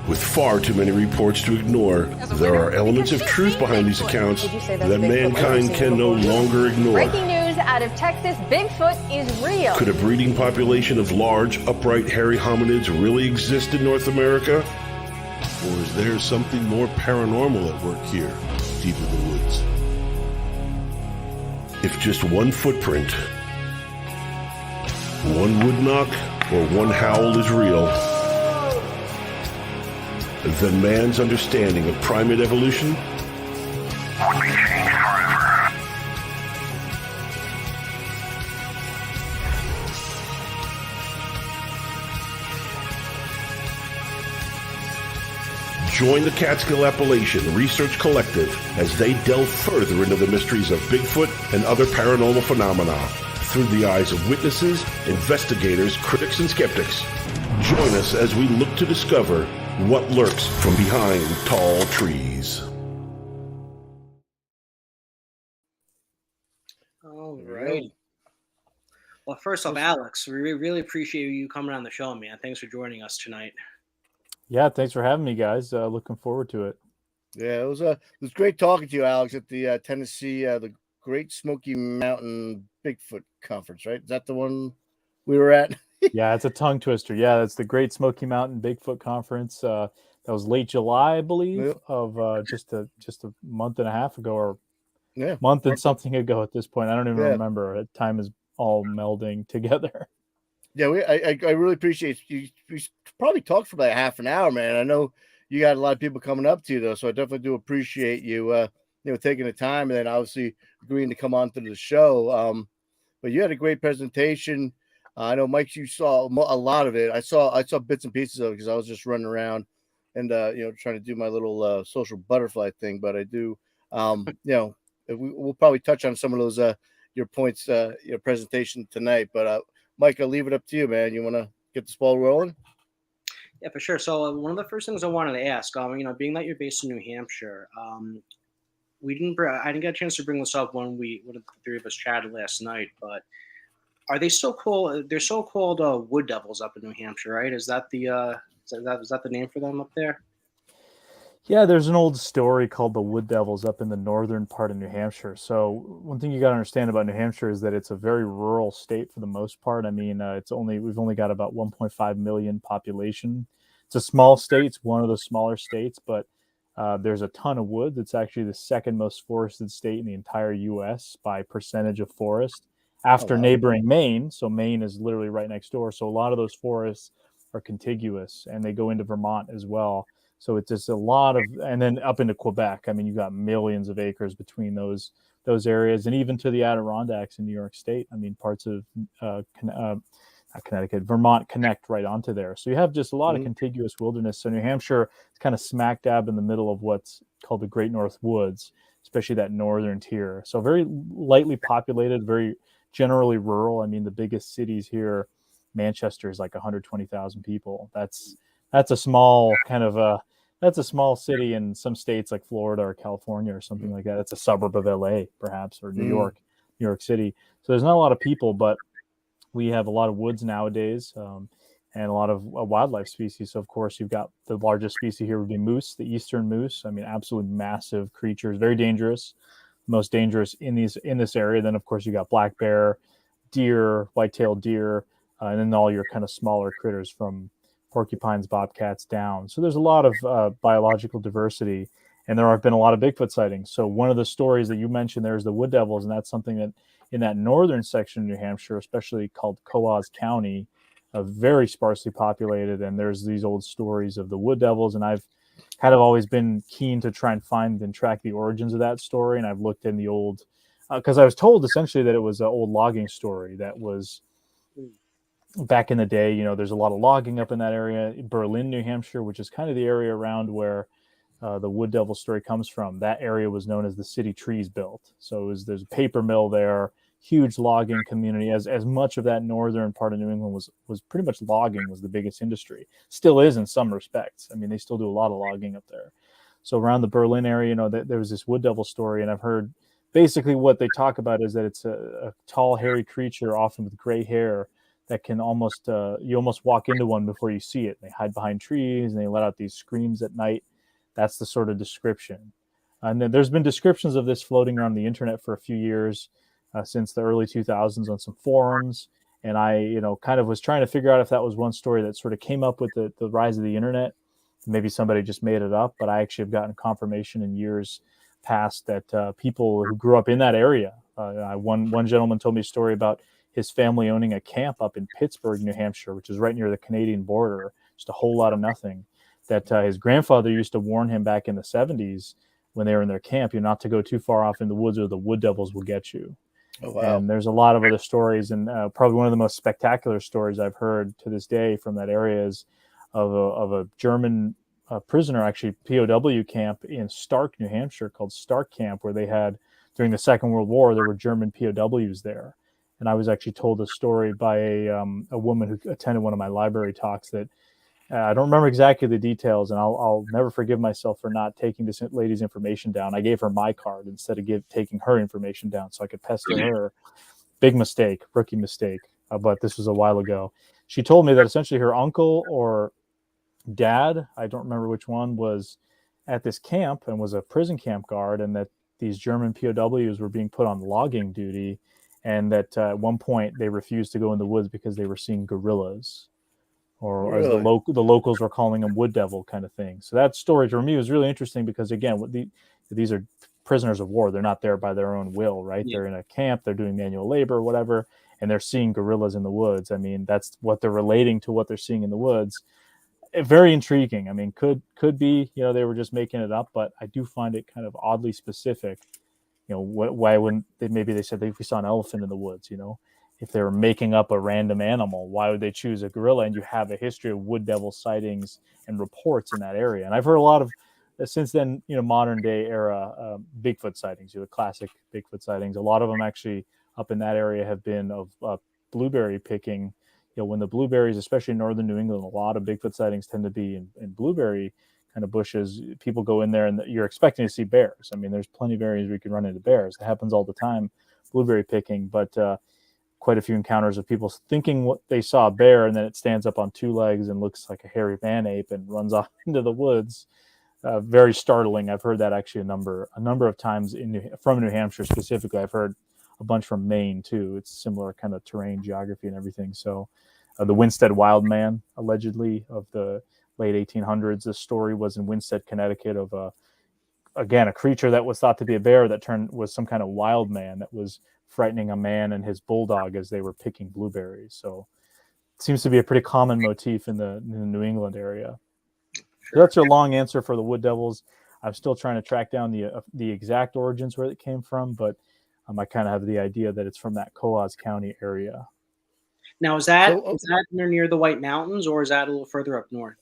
With far too many reports to ignore, there are elements of truth behind these accounts that mankind can no longer ignore. Breaking news out of Texas, Bigfoot is real. Could a breeding population of large, upright, hairy hominids really exist in North America? Or is there something more paranormal at work here, deep in the woods? If just one footprint, one wood knock, or one howl is real, then man's understanding of primate evolution would be changed forever. Join the Catskill Appalachian Research Collective as they delve further into the mysteries of Bigfoot and other paranormal phenomena through the eyes of witnesses, investigators, critics, and skeptics. Join us as we look to discover what lurks from behind tall trees. All right. Well, first off, Aleks, we really appreciate you coming on the show, man. Thanks for joining us tonight. Yeah, thanks for having me, guys. Looking forward to it. Yeah, it was great talking to you, Aleks, at the Tennessee, the Great Smoky Mountain Bigfoot Conference, right? Is that the one we were at? Yeah, it's a tongue twister. Yeah, that's the Great Smoky Mountain Bigfoot Conference. That was late July, I believe, of just a month and a half ago, or month and something ago at this point. I don't even remember. Time is all melding together. Yeah, I really appreciate you. We probably talked for about half an hour, man. I know you got a lot of people coming up to you, though, so I definitely do appreciate you, taking the time and then obviously agreeing to come on to the show. But you had a great presentation. I know, Mike, you saw a lot of it. I saw bits and pieces of it because I was just running around and trying to do my little social butterfly thing. But I do, we'll probably touch on some of those your points, your presentation tonight. But Mike, I'll leave it up to you, man. You want to get this ball rolling? Yeah, for sure. So one of the first things I wanted to ask, being that you're based in New Hampshire, I didn't get a chance to bring this up when the three of us chatted last night, but are they still called? They're so-called wood devils up in New Hampshire, right? Is that the name for them up there? Yeah, there's an old story called the Wood Devils up in the northern part of New Hampshire. So one thing you got to understand about New Hampshire is that it's a very rural state for the most part. I mean, we've only got about 1.5 million population. It's a small state. It's one of the smaller states, but there's a ton of wood. It's actually the second most forested state in the entire U.S. by percentage of forest, after neighboring Maine. So Maine is literally right next door. So a lot of those forests are contiguous, and they go into Vermont as well. So it's just a lot of, and then up into Quebec. I mean, you've got millions of acres between those areas, and even to the Adirondacks in New York State. I mean, parts of Connecticut, Vermont connect right onto there. So you have just a lot of contiguous wilderness. So New Hampshire is kind of smack dab in the middle of what's called the Great North Woods, especially that northern tier. So very lightly populated, very generally rural. I mean, the biggest cities here, Manchester is like 120,000 people. That's a small kind of that's a small city in some states like Florida or California or something like that. It's a suburb of LA perhaps, or New York City. So there's not a lot of people, but we have a lot of woods nowadays, and a lot of wildlife species. So of course you've got the largest species here would be moose, the eastern moose. I mean, absolutely massive creatures, very dangerous, most dangerous in this area. Then of course you got black bear, deer, white-tailed deer, and then all your kind of smaller critters from porcupines, bobcats down. So there's a lot of biological diversity, and there have been a lot of Bigfoot sightings. So one of the stories that you mentioned there is the wood devils, and that's something that in that northern section of New Hampshire, especially called Coos County, very sparsely populated, and there's these old stories of the wood devils, and I've kind of always been keen to try and find and track the origins of that story, and I've looked in the old, because I was told essentially that it was an old logging story that was back in the day. There's a lot of logging up in that area, Berlin, New Hampshire, which is kind of the area around where the wood devil story comes from. That area was known as the city trees built. So there's a paper mill there, huge logging community. As much of that northern part of New England was pretty much logging was the biggest industry. Still is in some respects. I mean, they still do a lot of logging up there. So around the Berlin area, there was this wood devil story, and I've heard basically what they talk about is that it's a tall, hairy creature, often with gray hair, that can almost you almost walk into one before you see it. They hide behind trees and they let out these screams at night. That's the sort of description. And then there's been descriptions of this floating around the internet for a few years, since the early 2000s on some forums. And I, kind of was trying to figure out if that was one story that sort of came up with the rise of the internet. Maybe somebody just made it up, but I actually have gotten confirmation in years past that people who grew up in that area. One gentleman told me a story about his family owning a camp up in Pittsburgh, New Hampshire, which is right near the Canadian border, just a whole lot of nothing. That his grandfather used to warn him back in the 70s when they were in their camp, not to go too far off in the woods or the wood devils will get you. Oh, wow. And there's a lot of other stories, and probably one of the most spectacular stories I've heard to this day from that area is of a German prisoner, actually POW camp in Stark, New Hampshire, called Stark Camp, where they had, during the Second World War, there were German POWs there. And I was actually told a story by a woman who attended one of my library talks that I don't remember exactly the details, and I'll never forgive myself for not taking this lady's information down. I gave her my card instead of taking her information down so I could pester her. Big mistake, rookie mistake, but this was a while ago. She told me that essentially her uncle or dad, I don't remember which one, was at this camp and was a prison camp guard, and that these German POWs were being put on logging duty, and that at one point they refused to go in the woods because they were seeing gorillas. Or really? As the locals were calling them wood devil kind of thing. So that story to me was really interesting because, again, these are prisoners of war. They're not there by their own will, right? Yeah. They're in a camp. They're doing manual labor or whatever, and they're seeing gorillas in the woods. I mean, that's what they're relating to what they're seeing in the woods. Very intriguing. I mean, could be, they were just making it up, but I do find it kind of oddly specific. Why wouldn't they? Maybe they said if we saw an elephant in the woods, if they were making up a random animal, why would they choose a gorilla? And you have a history of wood devil sightings and reports in that area. And I've heard a lot of, since then, modern day era Bigfoot sightings, the classic Bigfoot sightings. A lot of them actually up in that area have been of blueberry picking. When the blueberries, especially in northern New England, a lot of Bigfoot sightings tend to be in blueberry kind of bushes. People go in there and you're expecting to see bears. I mean, there's plenty of areas where you can run into bears. It happens all the time, blueberry picking, but quite a few encounters of people thinking what they saw a bear, and then it stands up on two legs and looks like a hairy man ape and runs off into the woods. Very startling. I've heard that actually a number of times from New Hampshire specifically. I've heard a bunch from Maine too. It's similar kind of terrain, geography, and everything. So the Winstead Wild Man, allegedly of the late 1800s. This story was in Winstead, Connecticut, of a creature that was thought to be a bear that was some kind of wild man that was frightening a man and his bulldog as they were picking blueberries. So it seems to be a pretty common motif in the New England area. So that's a long answer for the wood devils. I'm still trying to track down the exact origins where it came from, but I kind of have the idea that it's from that Coos County area. Now, is that near the White Mountains, or is that a little further up north?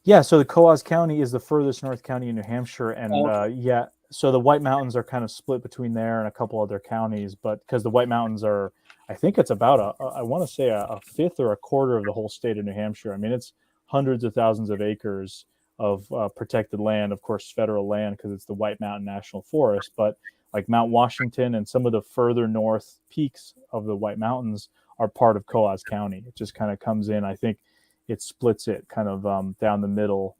Yeah, so the Coos County is the furthest north county in New Hampshire, and so the White Mountains are kind of split between there and a couple other counties, but because the White Mountains are, I think it's about I want to say a fifth or a quarter of the whole state of New Hampshire. I mean, it's hundreds of thousands of acres of protected land, of course, federal land, because it's the White Mountain National Forest, but like Mount Washington and some of the further north peaks of the White Mountains are part of Coos County. It just kind of comes in, I think it splits it kind of down the middle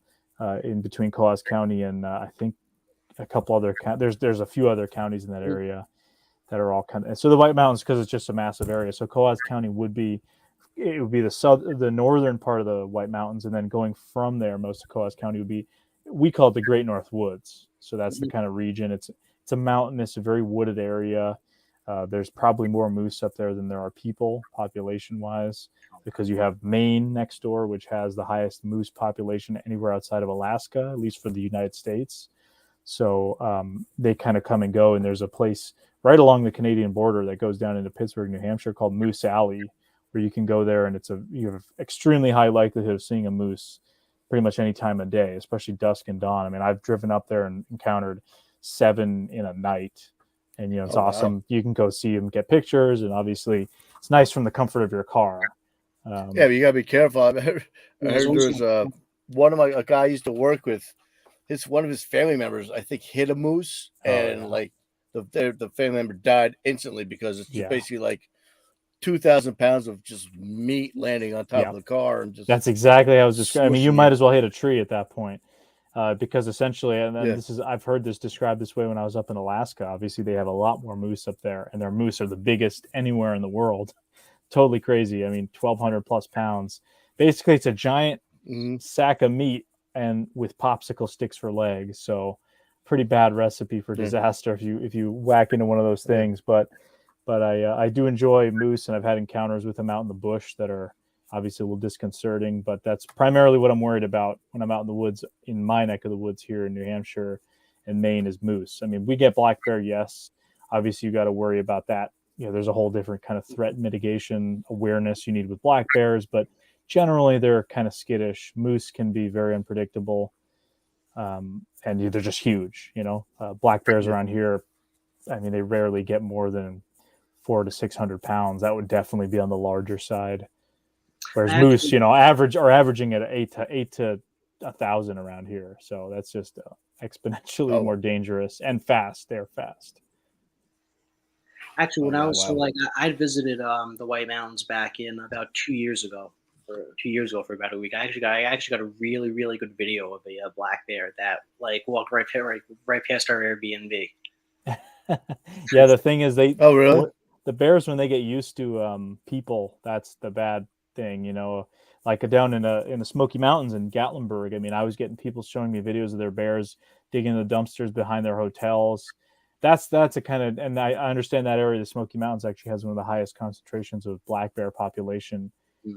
in between Coos County and I think a couple other there's a few other counties in that area that are all kind of, so the White Mountains, because it's just a massive area. So Coos County would be the northern part of the White Mountains, and then going from there, most of Coos County would be, we call it the Great North Woods. So that's the kind of region. It's a mountainous, a very wooded area. There's probably more moose up there than there are people population-wise, because you have Maine next door, which has the highest moose population anywhere outside of Alaska, at least for the United States. So they kind of come and go, and there's a place right along the Canadian border that goes down into Pittsburgh, New Hampshire, called Moose Alley, where you can go there, and you have extremely high likelihood of seeing a moose pretty much any time of day, especially dusk and dawn. I mean, I've driven up there and encountered 7 in a night, and it's awesome. Wow. You can go see them, get pictures, and obviously it's nice from the comfort of your car. But you gotta be careful. I heard there's a guy I used to work with. One of his family members, I think, hit a moose, and like the family member died instantly because it's just basically like 2,000 pounds of just meat landing on top of the car, and just that's exactly how I was describing. I mean, you swooshing might it. as well hit a tree at that point. Because essentially, and Yeah. this is, I've heard this described this way when I was up in Alaska. Obviously, they have a lot more moose up there, and their moose are the biggest anywhere in the world. Totally crazy. I mean, 1,200 plus pounds. Basically, it's a giant sack of meat and with popsicle sticks for legs. So, pretty bad recipe for disaster if you whack into one of those things. But I do enjoy moose, and I've had encounters with them out in the bush that are obviously a little disconcerting, but that's primarily what I'm worried about when I'm out in the woods in my neck of the woods here in New Hampshire and Maine is moose. I mean, we get black bear, yes. Obviously, you got to worry about that. You know, there's a whole different kind of threat mitigation awareness you need with black bears, but generally they're kind of skittish. Moose can be very unpredictable, and they're just huge. You know, black bears around here, I mean, they rarely get more than 400 to 600 pounds. That would definitely be on the larger side. Whereas moose, you know, averaging at 8 to 1,000 around here. So that's just exponentially more dangerous and fast. They're fast. Actually, when I was I visited the White Mountains back in about 2 years ago. For about a week. I actually got a really, really good video of a black bear that like walked right past our Airbnb. Yeah, the thing is really? The bears, when they get used to people, that's the bad thing, you know. Like down in the Smoky Mountains in Gatlinburg, I mean, I was getting people showing me videos of their bears digging the dumpsters behind their hotels. That's a kind of, and I understand that area of the Smoky Mountains actually has one of the highest concentrations of black bear population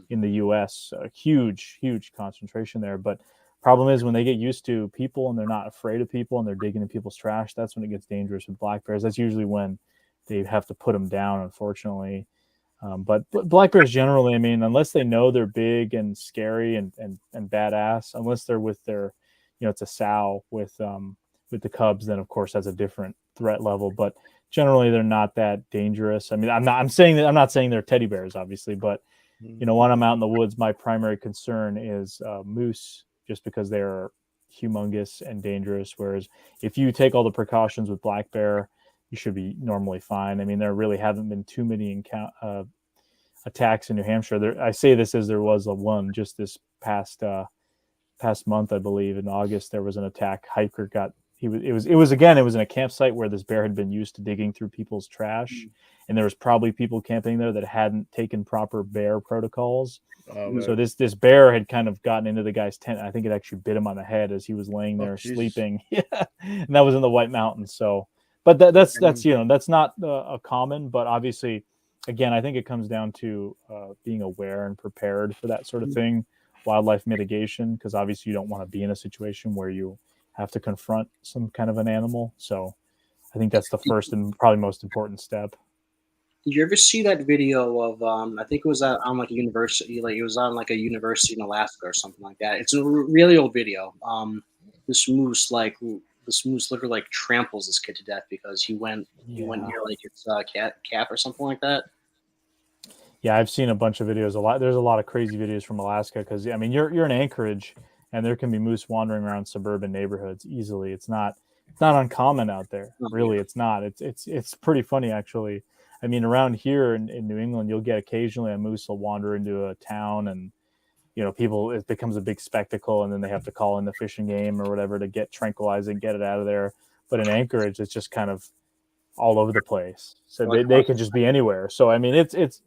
in the U.S. A huge concentration there. But problem is when they get used to people and they're not afraid of people and they're digging in people's trash, that's when it gets dangerous with black bears. That's usually when they have to put them down, unfortunately. But black bears generally, I mean, unless they know they're big and scary and badass, unless they're with their, you know, it's a sow with the cubs, then of course that's a different threat level. But generally, they're not that dangerous. I mean, I'm not saying they're teddy bears, obviously, but you know, when I'm out in the woods, my primary concern is moose, just because they're humongous and dangerous. Whereas if you take all the precautions with black bear, you should be normally fine. I mean, there really haven't been too many attacks in New Hampshire. I say this as there was one just this past month, I believe, in August. There was an attack. Hiker got it was in a campsite where this bear had been used to digging through people's trash, and there was probably people camping there that hadn't taken proper bear protocols. So this bear had kind of gotten into the guy's tent. I think it actually bit him on the head as he was laying there sleeping. Yeah, and that was in the White Mountains. So. But that's you know, that's not a common, but obviously, again, I think it comes down to being aware and prepared for that sort of thing, wildlife mitigation, because obviously you don't want to be in a situation where you have to confront some kind of an animal. So I think that's the first and probably most important step. Did you ever see that video of I think it was on like a university, like it was on like a university in Alaska or something like that. It's a really old video. This moose literally like tramples this kid to death because he went near like its calf or something like that. Yeah, I've seen a bunch of videos. There's a lot of crazy videos from Alaska because I mean you're in Anchorage and there can be moose wandering around suburban neighborhoods easily. It's not uncommon out there. Really, it's not. It's pretty funny actually. I mean, around here in New England, you'll get occasionally a moose will wander into a town and, you know, it becomes a big spectacle and then they have to call in the fishing game or whatever to get tranquilize and get it out of there. But in Anchorage, it's just kind of all over the place. So they can just be anywhere. So, I mean, it's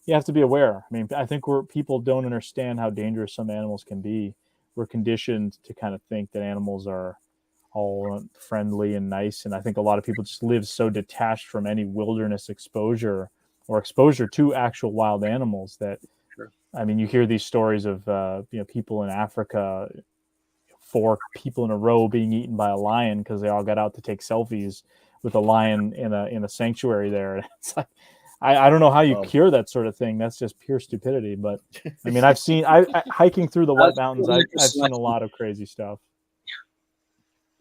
you have to be aware. I mean, I think people don't understand how dangerous some animals can be. We're conditioned to kind of think that animals are all friendly and nice. And I think a lot of people just live so detached from any wilderness exposure or exposure to actual wild animals that, I mean, you hear these stories of, you know, people in Africa, 4 people in a row being eaten by a lion because they all got out to take selfies with a lion in a sanctuary there. And it's like, I don't know how you cure that sort of thing. That's just pure stupidity. But I mean, hiking through the White Mountains, I've seen a lot of crazy stuff.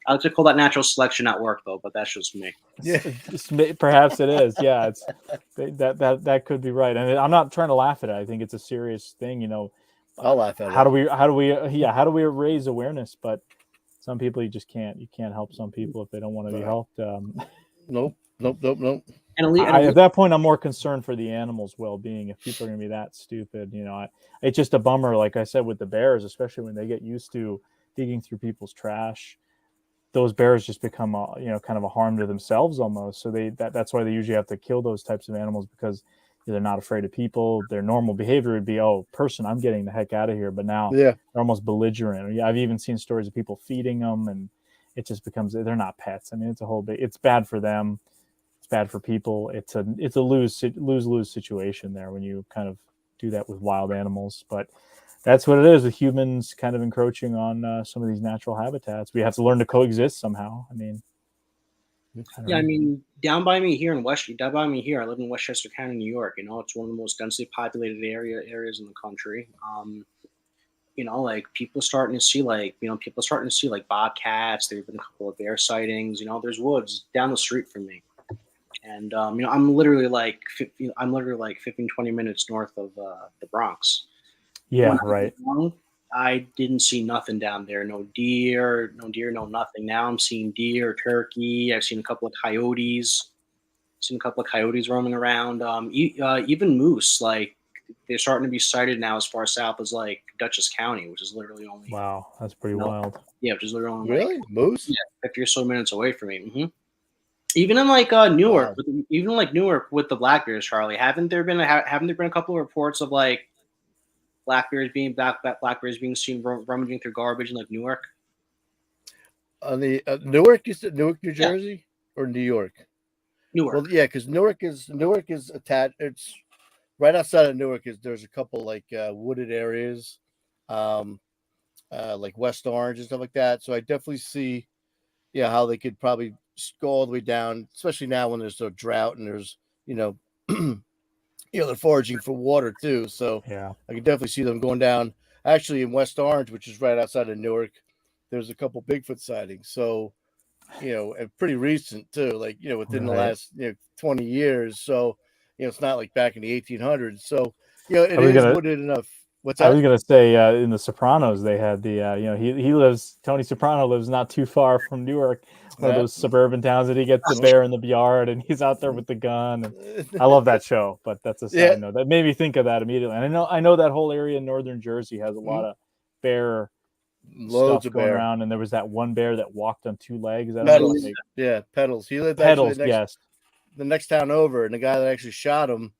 I like to call that natural selection at work, though, but that's just me. Yeah, perhaps it is. Yeah, it's that could be right. And I'm not trying to laugh at it. I think it's a serious thing. You know, I'll laugh at it. How do we raise awareness? But some people you can't help some people if they don't want to be helped. Nope. And at least, At that point, I'm more concerned for the animals' well-being. If people are going to be that stupid, it's just a bummer. Like I said, with the bears, especially when they get used to digging through people's trash, those bears just become kind of a harm to themselves almost. So that's why they usually have to kill those types of animals, because they're not afraid of people. Their normal behavior would be, oh, person, I'm getting the heck out of here. But now they're almost belligerent. I've even seen stories of people feeding them, and it just becomes, they're not pets. I mean, it's bad for them. It's bad for people. It's a lose situation there when you kind of do that with wild animals. But that's what it is with humans kind of encroaching on some of these natural habitats. We have to learn to coexist somehow. I mean, I mean, down by me here, I live in Westchester County, New York. It's one of the most densely populated areas in the country. Like people starting to see bobcats. There've been a couple of bear sightings. There's woods down the street from me, and I'm literally like 15, 20 minutes north of the Bronx. Yeah, right. I didn't see nothing down there. No deer, no nothing. Now I'm seeing deer, turkey. I've seen a couple of coyotes. Roaming around. Even moose. Like they're starting to be sighted now as far south as like Dutchess County, which is literally only. Wow, that's pretty wild. Yeah, which is literally only really moose. Yeah, 50 or so minutes away from me. Mm-hmm. Even in like Newark, wow. with the black bears, Charlie, haven't there been a couple of reports of like black bears being seen rummaging through garbage in like Newark? On the Newark, you said Newark, New Jersey, or New York? Newark. Well, yeah, because Newark is attached. It's right outside of Newark. There's a couple like wooded areas, like West Orange and stuff like that. So I definitely see, how they could probably go all the way down, especially now when there's a drought and there's they're foraging for water too. So I can definitely see them going down. Actually, in West Orange, which is right outside of Newark, there's a couple Bigfoot sightings. So, and pretty recent too, like, within the last 20 years. So, it's not like back in the 1800s. So, it is wooded enough. What's that? I was going to say in The Sopranos, they had Tony Soprano lives not too far from Newark, one of those suburban towns, that he gets the bear in the yard and he's out there with the gun. And I love that show, but that's a side note. That made me think of that immediately. And I know that whole area in northern Jersey has a lot of bear loads stuff of going bear around, and there was that one bear that walked on two legs. Pedals. Pedals. He lived Pedals, the next town over, and the guy that actually shot him,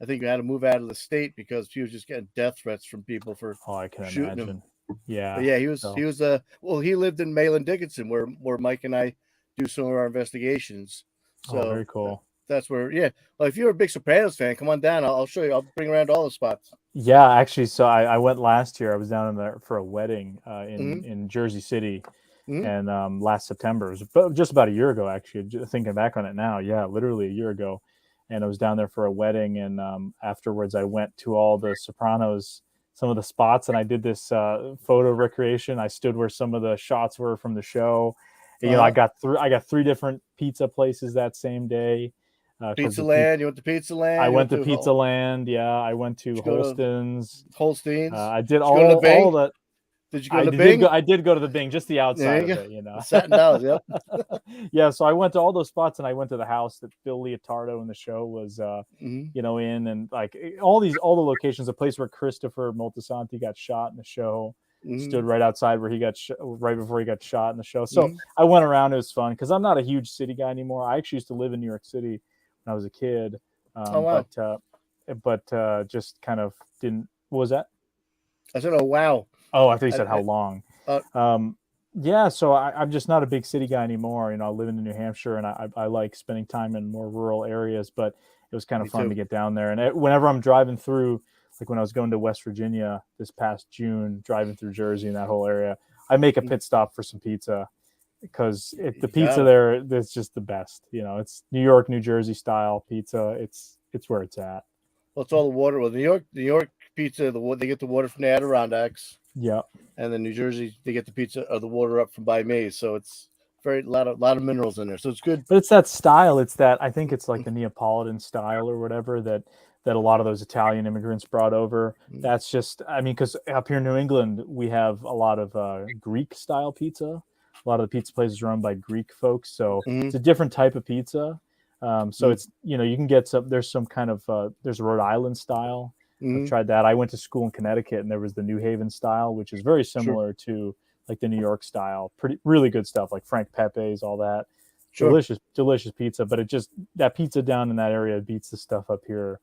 I think he had to move out of the state because he was just getting death threats from people for I can shooting imagine. him. Yeah. But yeah, he lived in Malin Dickinson where Mike and I do some of our investigations. So very cool. That's where, well, if you're a big Sopranos fan, come on down. I'll show you. I'll bring around all the spots. Yeah, actually, so I went last year. I was down in there for a wedding in Jersey City, and last September. It was just about a year ago, actually. Just thinking back on it now, literally a year ago. And I was down there for a wedding, and afterwards I went to all the Sopranos, some of the spots, and I did this photo recreation. I stood where some of the shots were from the show. And, I got 3 different pizza places that same day. Pizza Land. You went to Pizza Land? I went to Pizza Land. Yeah, I went to Holsten's. I did all that. Did you go to the Bing? I did go to the Bing, just the outside of it, Satin Dolls, yep. Yeah, so I went to all those spots, and I went to the house that Phil Leotardo in the show was, in, and like all the locations. The place where Christopher Moltisanti got shot in the show, stood right outside where he got right before he got shot in the show. So I went around. It was fun because I'm not a huge city guy anymore. I actually used to live in New York City when I was a kid, but just kind of didn't. What was that? I said, "Oh wow." Oh, I thought you said how long. So I'm just not a big city guy anymore. I live in New Hampshire, and I like spending time in more rural areas. But it was kind of fun to get down there. And whenever I'm driving through, like when I was going to West Virginia this past June, driving through Jersey and that whole area, I make a pit stop for some pizza because the pizza there is just the best. It's New York, New Jersey style pizza. It's where it's at. Well, it's all the water. Well, New York pizza, they get the water from the Adirondacks. Yeah, and then New Jersey, they get the pizza or the water up from by me, so it's a lot of minerals in there, so it's good. But it's that style. It's that I think it's like the Neapolitan style or whatever that a lot of those Italian immigrants brought over. That's just because up here in New England we have a lot of Greek style pizza. A lot of the pizza places are run by Greek folks, so it's a different type of pizza. So it's, you know, you can get there's some kind of, there's a Rhode Island style. I've tried that. I went to school in Connecticut, and there was the New Haven style, which is very similar to like the New York style. Really good stuff, like Frank Pepe's, all that. Delicious pizza. But that pizza down in that area beats the stuff up here.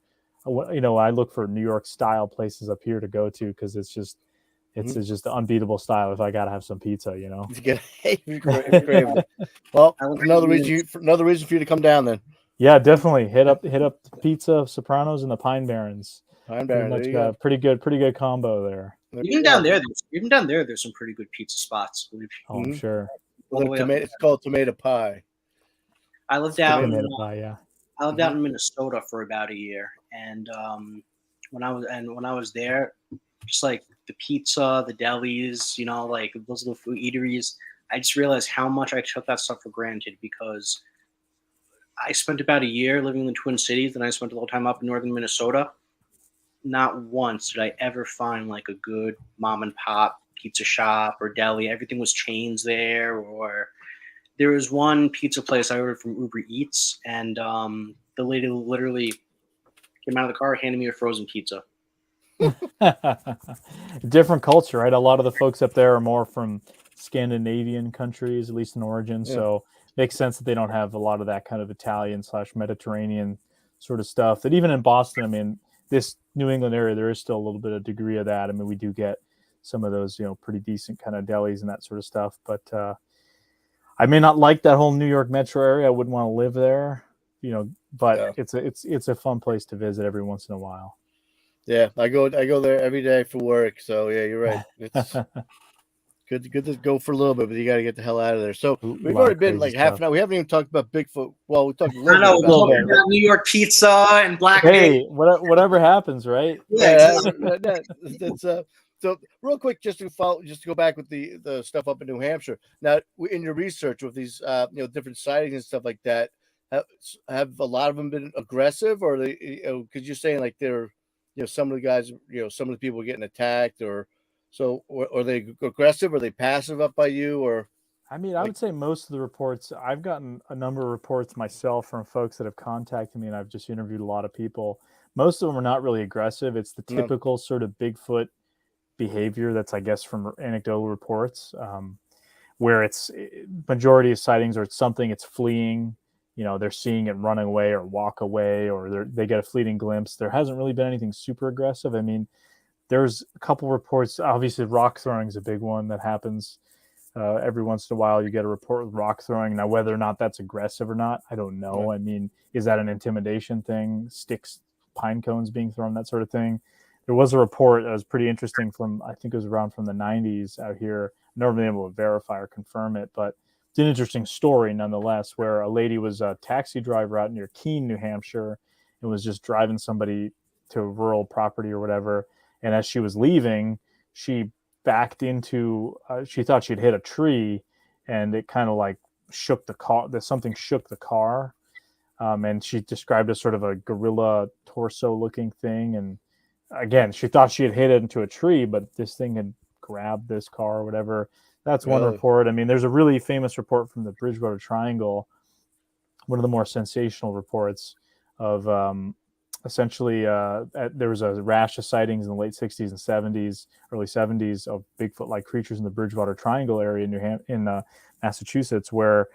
You know, I look for New York style places up here to go to, because it's just an unbeatable style. If I gotta have some pizza, you know. Well, another reason for you to come down then. Yeah, definitely hit up the Pizza Sopranos and the Pine Barrens. Pine Barrens, pretty good combo there. Even down there, there's some pretty good pizza spots. Oh, I'm sure. It's called tomato pie. I lived out tomato pie, yeah. I lived out in Minnesota for about a year, and when I was there, just like the pizza, the delis, you know, like those little food eateries, I just realized how much I took that stuff for granted, because I spent about a year living in the Twin Cities, and I spent a little time up in northern Minnesota. Not once did I ever find like a good mom and pop pizza shop or deli. Everything was chains there, or there was one pizza place I ordered from Uber Eats, and the lady literally came out of the car, handed me a frozen pizza. Different culture, right? A lot of the folks up there are more from Scandinavian countries, at least in origin. Yeah. So it makes sense that they don't have a lot of that kind of Italian/Mediterranean sort of stuff. That even in Boston, I mean, this New England area, there is still a little bit of degree of that. I mean, we do get some of those, you know, pretty decent kind of delis and that sort of stuff. But I may not like that whole New York metro area. I wouldn't want to live there, you know. But it's a fun place to visit every once in a while. Yeah, I go there every day for work. So yeah, you're right. It's good to go for a little bit, but you got to get the hell out of there. So we've already been like half an hour. We haven't even talked about Bigfoot. Well, we talked a little bit about New York pizza and black. Hey, whatever happens, right? Yeah, that's so real quick, just to go back with the stuff up in New Hampshire. Now, in your research with these different sightings and stuff like that, have a lot of them been aggressive, or they, because you're saying like they're, some of the guys, some of the people are getting attacked, or are they aggressive? Are they passive up by you? Or I mean, I would say most of the reports, I've gotten a number of reports myself from folks that have contacted me, and I've just interviewed a lot of people. Most of them are not really aggressive. It's the typical sort of Bigfoot behavior that's, I guess, from anecdotal reports, where it's majority of sightings, or it's something, it's fleeing. They're seeing it run away or walk away, or they get a fleeting glimpse. There hasn't really been anything super aggressive. I mean, there's a couple reports. Obviously, rock throwing is a big one that happens every once in a while. You get a report with rock throwing. Now, whether or not that's aggressive or not, I don't know. Right. I mean, is that an intimidation thing? Sticks, pine cones being thrown, that sort of thing. There was a report that was pretty interesting from, I think it was around from the 90s out here. I've never been able to verify or confirm it, but it's an interesting story nonetheless, where a lady was a taxi driver out near Keene, New Hampshire, and was just driving somebody to a rural property or whatever. And as she was leaving, she backed into, she thought she'd hit a tree, and it kind of like shook the car, something shook the car. And she described it as sort of a gorilla torso looking thing. And again, she thought she had hit it into a tree, but this thing had grabbed this car or whatever. That's one report. I mean, there's a really famous report from the Bridgewater Triangle, one of the more sensational reports of essentially there was a rash of sightings in the late 60s and 70s, early 70s of Bigfoot-like creatures in the Bridgewater Triangle area in Massachusetts, where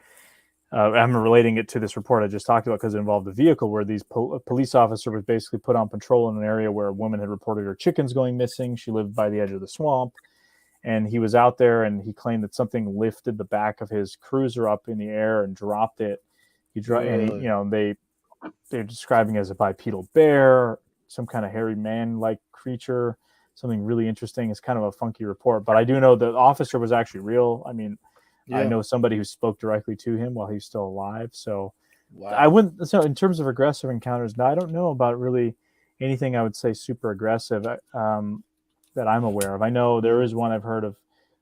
I'm relating it to this report I just talked about because it involved a vehicle where these police officer was basically put on patrol in an area where a woman had reported her chickens going missing. She lived by the edge of the swamp. And he was out there, and he claimed that something lifted the back of his cruiser up in the air and dropped it. They're describing it as a bipedal bear, some kind of hairy man-like creature, something really interesting. It's kind of a funky report, but I do know the officer was actually real. I mean, I know somebody who spoke directly to him while he's still alive. So I wouldn't. So in terms of aggressive encounters, I don't know about really anything I would say super aggressive. That I'm aware of. I know there is one I've heard of,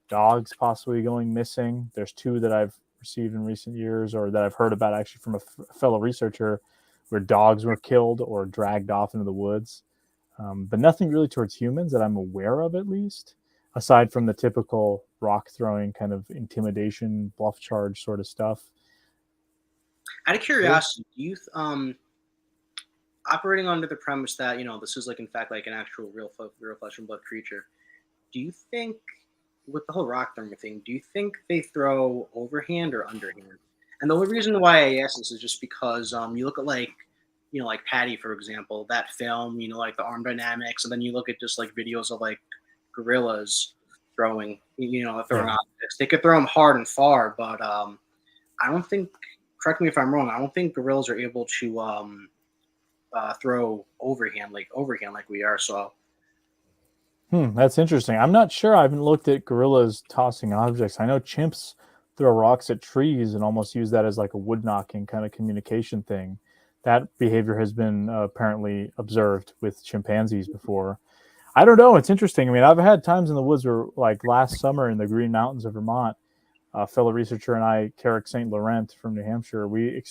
dogs possibly going missing. There's two that I've received in recent years, or that I've heard about actually from a fellow researcher, where dogs were killed or dragged off into the woods. But nothing really towards humans that I'm aware of, at least, aside from the typical rock throwing kind of intimidation, bluff charge sort of stuff. Out of curiosity, do you operating under the premise that this is like in fact like an actual real flesh and blood creature? Do you think with the whole rock thermo thing, do you think they throw overhand or underhand? And the only reason why I ask this is just because you look at like like Patty, for example, that film, like the arm dynamics, and then you look at just like videos of like gorillas throwing objects. They could throw them hard and far, but I don't think. Correct me if I'm wrong. I don't think gorillas are able to throw overhand like we are. So. That's interesting. I'm not sure. I haven't looked at gorillas tossing objects. I know chimps throw rocks at trees and almost use that as like a wood knocking kind of communication thing. That behavior has been apparently observed with chimpanzees before. I don't know. It's interesting. I mean, I've had times in the woods where, like last summer in the Green Mountains of Vermont, a fellow researcher and I, Carrick St. Laurent from New Hampshire, we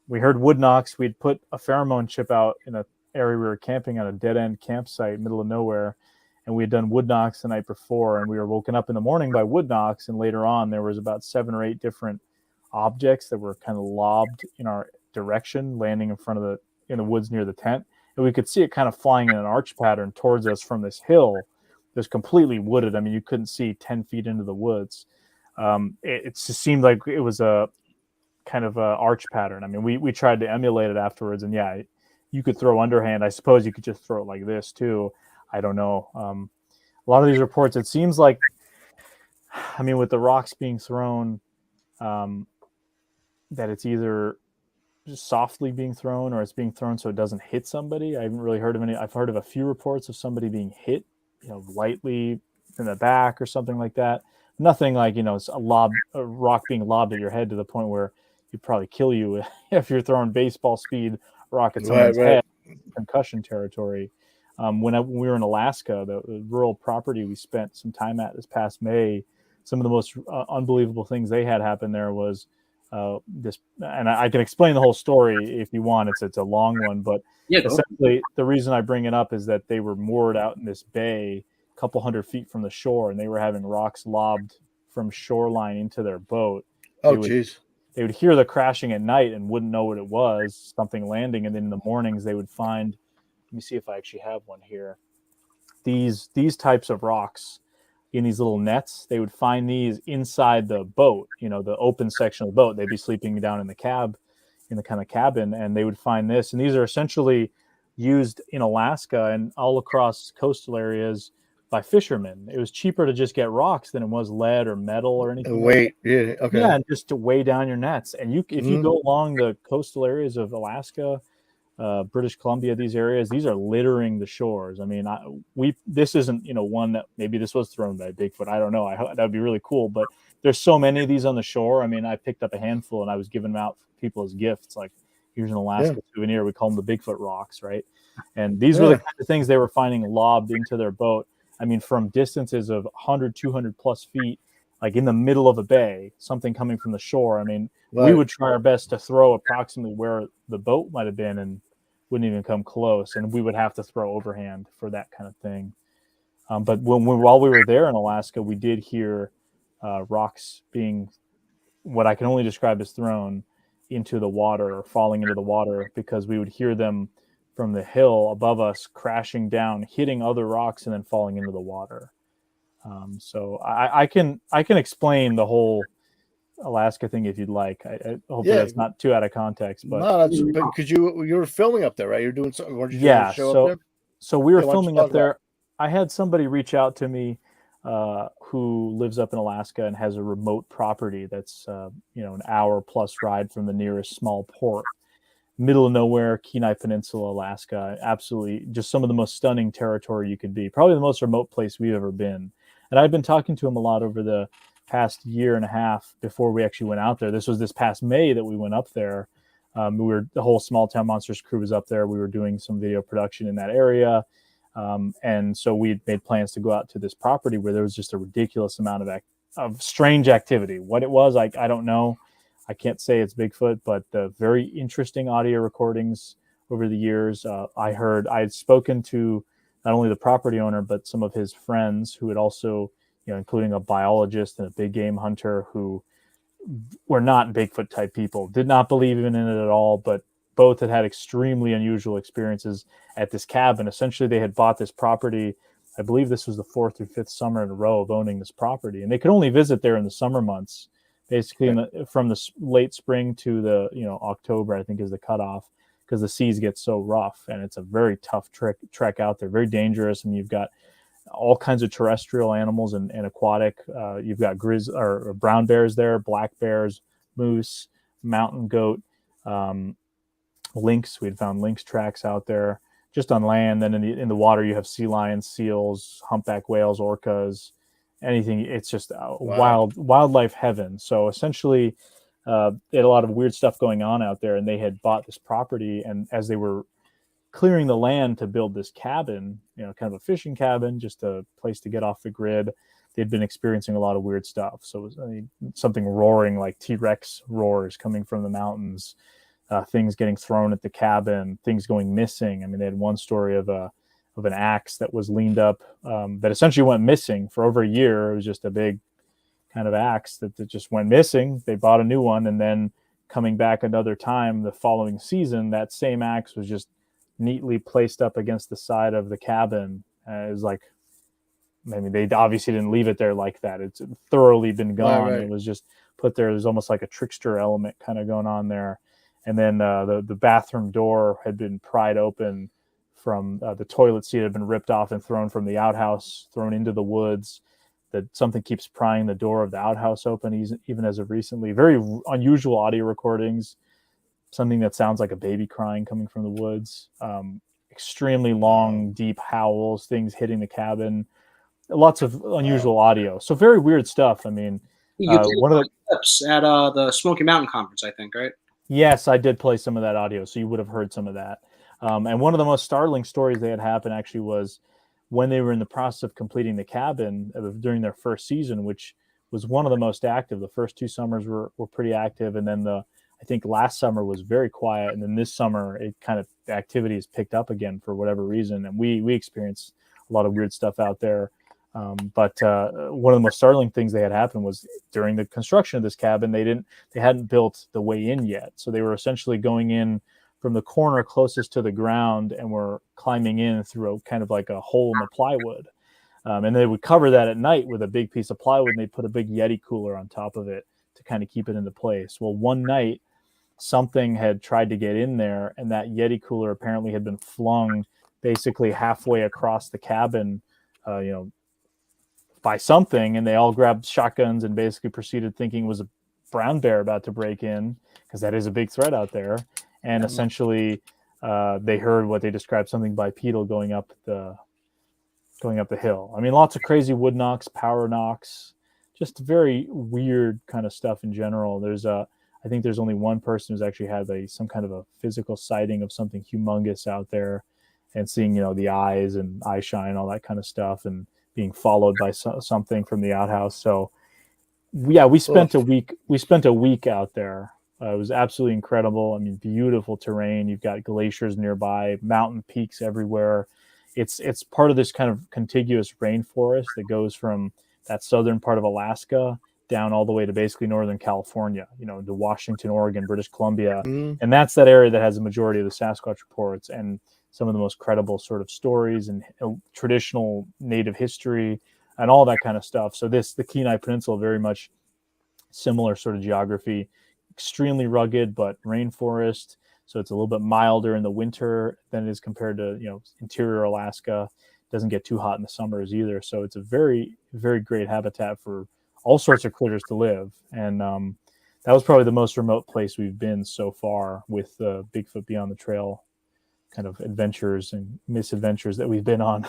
heard wood knocks. We'd put a pheromone chip out in a area we were camping on a dead-end campsite, middle of nowhere, and we had done wood knocks the night before, and we were woken up in the morning by wood knocks, and later on there was about 7 or 8 different objects that were kind of lobbed in our direction, landing in the woods near the tent, and we could see it kind of flying in an arch pattern towards us from this hill that was completely wooded. I mean, you couldn't see 10 feet into the woods. It just seemed like it was a kind of a arch pattern. I mean, we tried to emulate it afterwards, and yeah, you could throw underhand. I suppose you could just throw it like this too. I don't know. A lot of these reports, it seems like, I mean, with the rocks being thrown, that it's either just softly being thrown or it's being thrown so it doesn't hit somebody. I haven't really heard of any. I've heard of a few reports of somebody being hit, lightly in the back or something like that. Nothing like, it's a rock being lobbed at your head to the point where it'd probably kill you if you're throwing baseball speed rock at someone's head, concussion territory. When we were in Alaska, the rural property we spent some time at this past May, some of the most unbelievable things they had happen there was this, and I can explain the whole story if you want. It's a long one, but essentially the reason I bring it up is that they were moored out in this bay a couple hundred feet from the shore, and they were having rocks lobbed from shoreline into their boat. Oh, geez. They would hear the crashing at night and wouldn't know what it was, something landing. And then in the mornings, they would find, let me see if I actually have one here, these types of rocks in these little nets. They would find these inside the boat, the open section of the boat. They'd be sleeping down in the kind of cabin, and they would find this. And these are essentially used in Alaska and all across coastal areas by fishermen. It was cheaper to just get rocks than it was lead or metal or anything. And just to weigh down your nets. And if you go along the coastal areas of Alaska, British Columbia, these areas, these are littering the shores. I mean, this isn't one that maybe this was thrown by Bigfoot. I don't know. That'd be really cool. But there's so many of these on the shore. I mean, I picked up a handful and I was giving them out for people as gifts. Like, here's an Alaska souvenir. We call them the Bigfoot rocks, right? And these were the kind of things they were finding lobbed into their boat. I mean, from distances of 100, 200 plus feet, like in the middle of a bay, something coming from the shore. I mean, we would try our best to throw approximately where the boat might have been and wouldn't even come close. And we would have to throw overhand for that kind of thing. But while we were there in Alaska, we did hear rocks being what I can only describe as thrown into the water or falling into the water, because we would hear them from the hill above us crashing down, hitting other rocks, and then falling into the water. So I can explain the whole Alaska thing if you'd like. Hopefully that's not too out of context. But no, that's because you were filming up there, right? You're doing something. Weren't you doing a show up there? So we were filming up there. I had somebody reach out to me who lives up in Alaska and has a remote property that's an hour plus ride from the nearest small port. Middle of nowhere, Kenai Peninsula, Alaska. Absolutely just some of the most stunning territory you could be. Probably the most remote place we've ever been. And I've been talking to him a lot over the past year and a half before we actually went out there. This was this past May that we went up there. The whole Small Town Monsters crew was up there. We were doing some video production in that area. And so we made plans to go out to this property where there was just a ridiculous amount of strange activity. What it was, I don't know. I can't say it's Bigfoot, but the very interesting audio recordings over the years. I had spoken to not only the property owner, but some of his friends who had also, including a biologist and a big game hunter who were not Bigfoot type people, did not believe in it at all, but both had had extremely unusual experiences at this cabin. Essentially, they had bought this property. I believe this was the 4th or 5th summer in a row of owning this property, and they could only visit there in the summer months, basically from the late spring to the October, I think, is the cutoff, because the seas get so rough, and it's a very tough trek out there, very dangerous. I mean, you've got all kinds of terrestrial animals and aquatic. You've got or brown bears there, black bears, moose, mountain goat, lynx. We'd found lynx tracks out there just on land. Then in the water, you have sea lions, seals, humpback whales, orcas, anything. It's just wildlife heaven. So essentially, they had a lot of weird stuff going on out there, and they had bought this property. And as they were clearing the land to build this cabin, kind of a fishing cabin, just a place to get off the grid, they'd been experiencing a lot of weird stuff. So it was something roaring like T-Rex roars coming from the mountains, things getting thrown at the cabin, things going missing. I mean, they had one story of an axe that was leaned up, that essentially went missing for over a year. It was just a big kind of axe that just went missing. They bought a new one, and then coming back another time the following season, that same axe was just neatly placed up against the side of the cabin. It was like, maybe they obviously didn't leave it there like that. It's thoroughly been gone. Right. It was just put there. There's almost like a trickster element kind of going on there. And then the bathroom door had been pried open from the toilet seat had been ripped off and thrown from the outhouse, thrown into the woods. That something keeps prying the door of the outhouse open, even as of recently. Very unusual audio recordings. Something that sounds like a baby crying coming from the woods. Extremely long, deep howls, things hitting the cabin. Lots of unusual audio. So very weird stuff. I mean, you played one of the clips at the Smoky Mountain Conference, I think, right? Yes, I did play some of that audio, so you would have heard some of that. And one of the most startling stories they had happened actually was when they were in the process of completing the cabin during their first season, which was one of the most active. The first 2 summers were pretty active, and then I think last summer was very quiet, and then this summer the activity has picked up again for whatever reason, and we experienced a lot of weird stuff out there. But one of the most startling things they had happened was during the construction of this cabin, they hadn't built the way in yet, so they were essentially going in from the corner closest to the ground and were climbing in through kind of like a hole in the plywood. And they would cover that at night with a big piece of plywood, and they'd put a big Yeti cooler on top of it to kind of keep it into place. Well, one night, something had tried to get in there, and that Yeti cooler apparently had been flung basically halfway across the cabin, by something, and they all grabbed shotguns and basically proceeded thinking it was a brown bear about to break in, because that is a big threat out there. And essentially, they heard what they described, something bipedal going up the hill. I mean, lots of crazy wood knocks, power knocks, just very weird kind of stuff in general. I think there's only one person who's actually had some kind of a physical sighting of something humongous out there, and seeing the eyes and eye shine, all that kind of stuff, and being followed by something from the outhouse. So yeah, we spent a week out there. It was absolutely incredible. I mean, beautiful terrain. You've got glaciers nearby, mountain peaks everywhere. It's part of this kind of contiguous rainforest that goes from that southern part of Alaska down all the way to basically Northern California, to Washington, Oregon, British Columbia. Mm. And that's that area that has a majority of the Sasquatch reports and some of the most credible sort of stories and traditional native history and all that kind of stuff. So the Kenai Peninsula, very much similar sort of geography, extremely rugged, but rainforest. So it's a little bit milder in the winter than it is compared to, interior Alaska. It doesn't get too hot in the summers either. So it's a very, very great habitat for all sorts of critters to live. And that was probably the most remote place we've been so far with Bigfoot Beyond the Trail kind of adventures and misadventures that we've been on.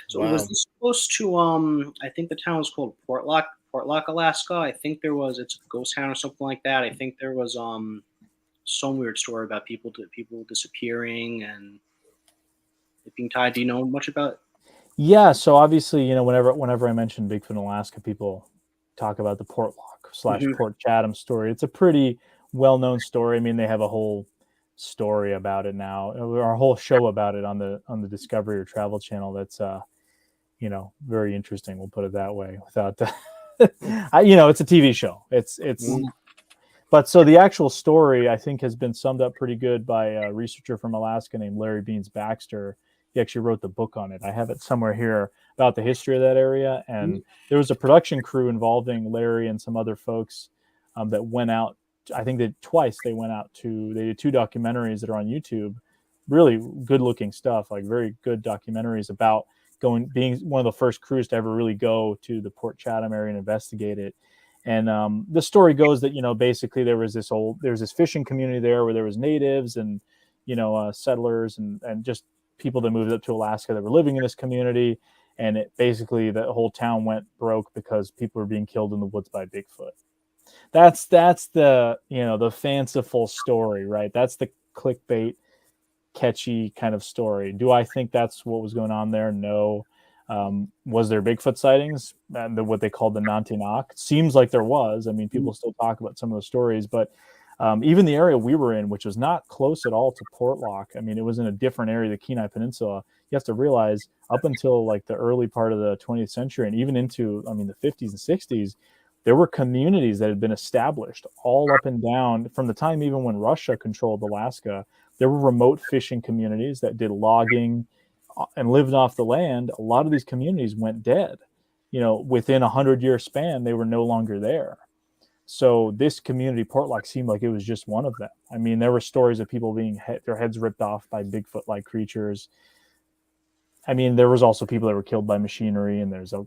So was this supposed to, I think the town was called Portlock, Alaska. I think it's a ghost town or something like that. I think there was some weird story about people disappearing and it being tied. Do you know much about it? Yeah, so obviously, whenever I mention Bigfoot in Alaska, people talk about the Portlock / Port Chatham story. It's a pretty well-known story. I mean, they have a whole story about it now, or a whole show about it on the Discovery or Travel Channel. That's very interesting. We'll put it that way, without It's a TV show. It's But so the actual story, I think, has been summed up pretty good by a researcher from Alaska named Larry Beans Baxter. He actually wrote the book on it. I have it somewhere here about the history of that area. And there was a production crew involving Larry and some other folks that went out. I think that twice they went out they did 2 documentaries that are on YouTube. Really good looking stuff, like very good documentaries about being one of the first crews to ever really go to the Port Chatham area and investigate it. And the story goes that, basically there was this fishing community there where there was natives and, settlers and just people that moved up to Alaska that were living in this community. And basically the whole town went broke because people were being killed in the woods by Bigfoot. That's the, the fanciful story, right? That's the clickbait, catchy kind of story. Do I think that's what was going on there? No. Was there Bigfoot sightings and what they called the Nantinaq? Seems like there was. I mean, people still talk about some of those stories, but even the area we were in, which was not close at all to Portlock, I mean, it was in a different area, the Kenai Peninsula. You have to realize up until like the early part of the 20th century and even into, the 50s and 60s, there were communities that had been established all up and down from the time even when Russia controlled Alaska. There were remote fishing communities that did logging and lived off the land. A lot of these communities went dead. Within 100-year span, they were no longer there. So this community, Portlock, seemed like it was just one of them. I mean, there were stories of people being their heads ripped off by Bigfoot-like creatures. I mean, there was also people that were killed by machinery, and there's a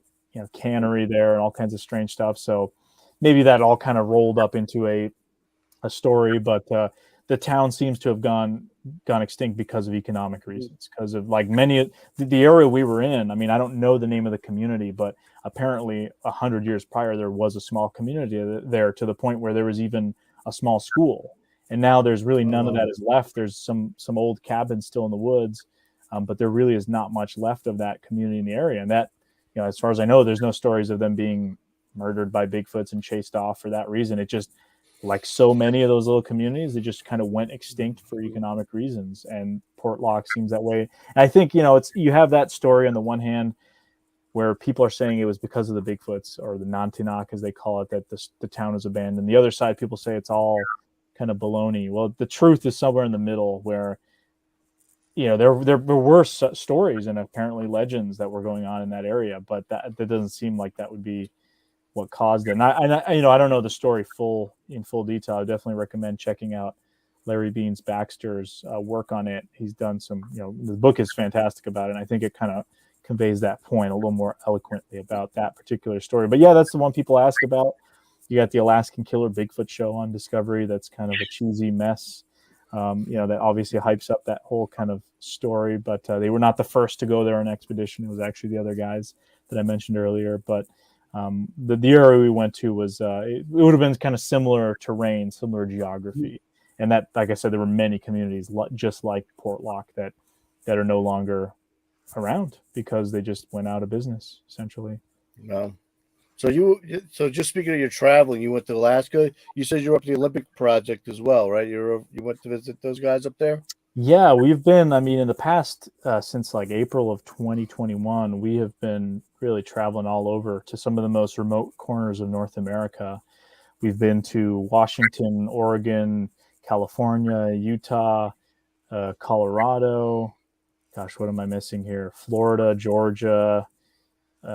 cannery there and all kinds of strange stuff. So maybe that all kind of rolled up into a story, but the town seems to have gone extinct because of economic reasons, because of like many the area we were in. I mean, I don't know the name of the community, but apparently 100 years prior, there was a small community there to the point where there was even a small school. And now there's really none of that is left. There's some old cabins still in the woods, but there really is not much left of that community in the area. And that, as far as I know, there's no stories of them being murdered by Bigfoots and chased off for that reason. It just, like so many of those little communities, they just kind of went extinct for economic reasons. And Portlock seems that way. And I think, you have that story on the one hand where people are saying it was because of the Bigfoots or the Nantinaq, as they call it, that the town is abandoned. The other side, people say it's all kind of baloney. Well, the truth is somewhere in the middle where, there were stories and apparently legends that were going on in that area, but that doesn't seem like that would be what caused it. And I don't know the story in full detail. I definitely recommend checking out Larry Beans Baxter's work on it. He's done some, the book is fantastic about it. And I think it kind of conveys that point a little more eloquently about that particular story. But yeah, that's the one people ask about. You got the Alaskan Killer Bigfoot show on Discovery. That's kind of a cheesy mess. That obviously hypes up that whole kind of story, but they were not the first to go there on an expedition. It was actually the other guys that I mentioned earlier. But the area we went to was it would have been kind of similar terrain, similar geography, and that, like I said, there were many communities just like Portlock that are no longer around because they just went out of business essentially. No. So just speaking of your traveling, you went to Alaska. You said you were up to the Olympic Project as well, right? You went to visit those guys up there. Yeah, we've been, in the past, since like April of 2021, we have been really traveling all over to some of the most remote corners of North America. We've been to Washington, Oregon, California, Utah, Colorado. Gosh, what am I missing here? Florida, Georgia,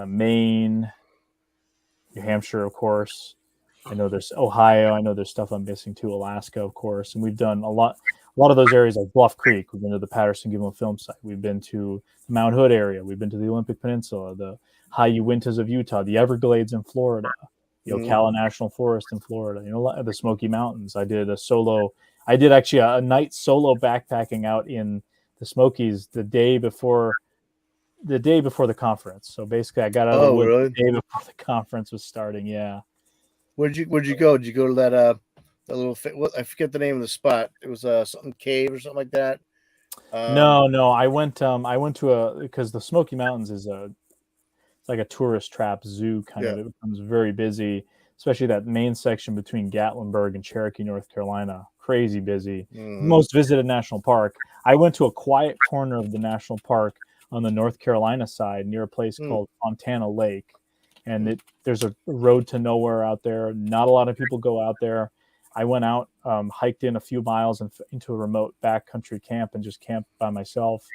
Maine, New Hampshire, of course. I know there's Ohio. I know there's stuff I'm missing too. Alaska, of course. And we've done a lot of those areas like Bluff Creek. We've been to the Patterson-Gimlin film site. We've been to the Mount Hood area. We've been to the Olympic Peninsula, the high Uintas of Utah, the Everglades in Florida, the Ocala National Forest in Florida, the Smoky Mountains. I did actually a night solo backpacking out in the Smokies the day before the conference. So basically I got out of the woods the day before the conference was starting. Yeah. Where'd you go? Did you go to that little, I forget the name of the spot. It was something cave or something like that. No. I went to because the Smoky Mountains is it's like a tourist trap zoo kind of. It becomes very busy, especially that main section between Gatlinburg and Cherokee, North Carolina. Crazy busy. Most visited national park. I went to a quiet corner of the national park on the North Carolina side near a place called Fontana Lake. and there's a road to nowhere out there. Not a lot of people go out there. I went out, hiked in a few miles into a remote backcountry camp and just camped by myself.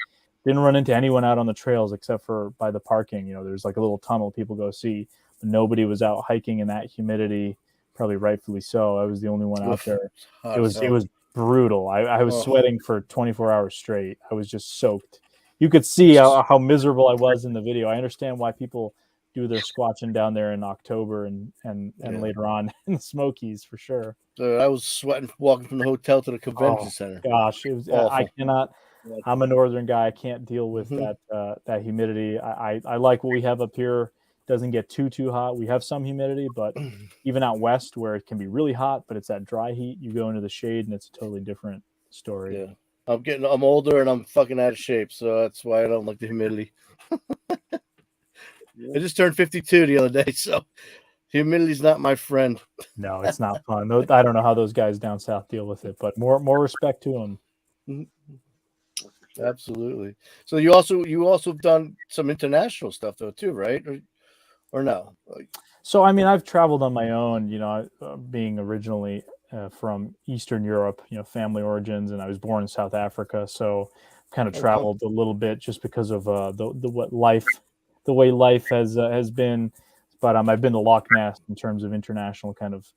Didn't run into anyone out on the trails except for by the parking. You know, there's like a little tunnel people go see. But nobody was out hiking in that humidity, probably rightfully so. I was the only one out there. It was brutal. I was sweating for 24 hours straight. I was just soaked. You could see how miserable I was in the video. I understand why people do their squatching down there in October and later on in the Smokies for sure. So I was sweating walking from the hotel to the convention center. Gosh, it was awful. I cannot. I'm a northern guy. I can't deal with that humidity. I like what we have up here. Doesn't get too hot. We have some humidity, but even out west where it can be really hot, but it's that dry heat, you go into the shade and it's a totally different story. Yeah. I'm older and I'm fucking out of shape, so that's why I don't like the humidity. I just turned 52 the other day, so humidity's not my friend. No, it's not fun. I don't know how those guys down south deal with it, but more respect to them. Absolutely. So you also have done some international stuff though too, right? Or no? So I mean, I've traveled on my own. You know, being originally from Eastern Europe, you know, family origins, and I was born in South Africa, so kind of traveled a little bit just because of the way life has been. But I've been to Loch Ness in terms of international kind of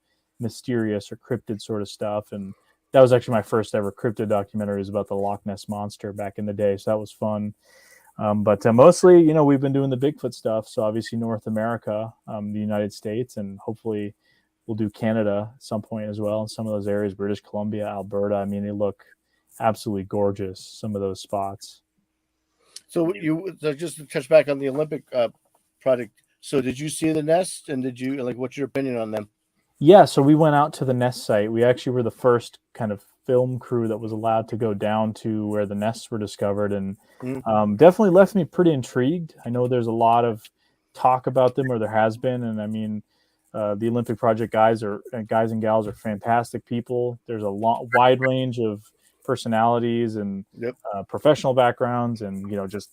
mysterious or cryptid sort of stuff, and that was actually my first ever cryptid documentary. Is about the Loch Ness Monster back in the day, so that was fun. But mostly, you know, we've been doing the Bigfoot stuff. So obviously North America, the United States, and hopefully we'll do Canada at some point as well. In some of those areas, British Columbia, Alberta. I mean, they look absolutely gorgeous. Some of those spots. So just to touch back on the Olympic project. So did you see the nest, and what's your opinion on them? Yeah, so we went out to the nest site. We actually were the first kind of film crew that was allowed to go down to where the nests were discovered, and definitely left me pretty intrigued. I know there's a lot of talk about them, or there has been, and I mean, the Olympic Project guys and gals are fantastic people. There's a wide range of personalities and professional backgrounds, and you know, just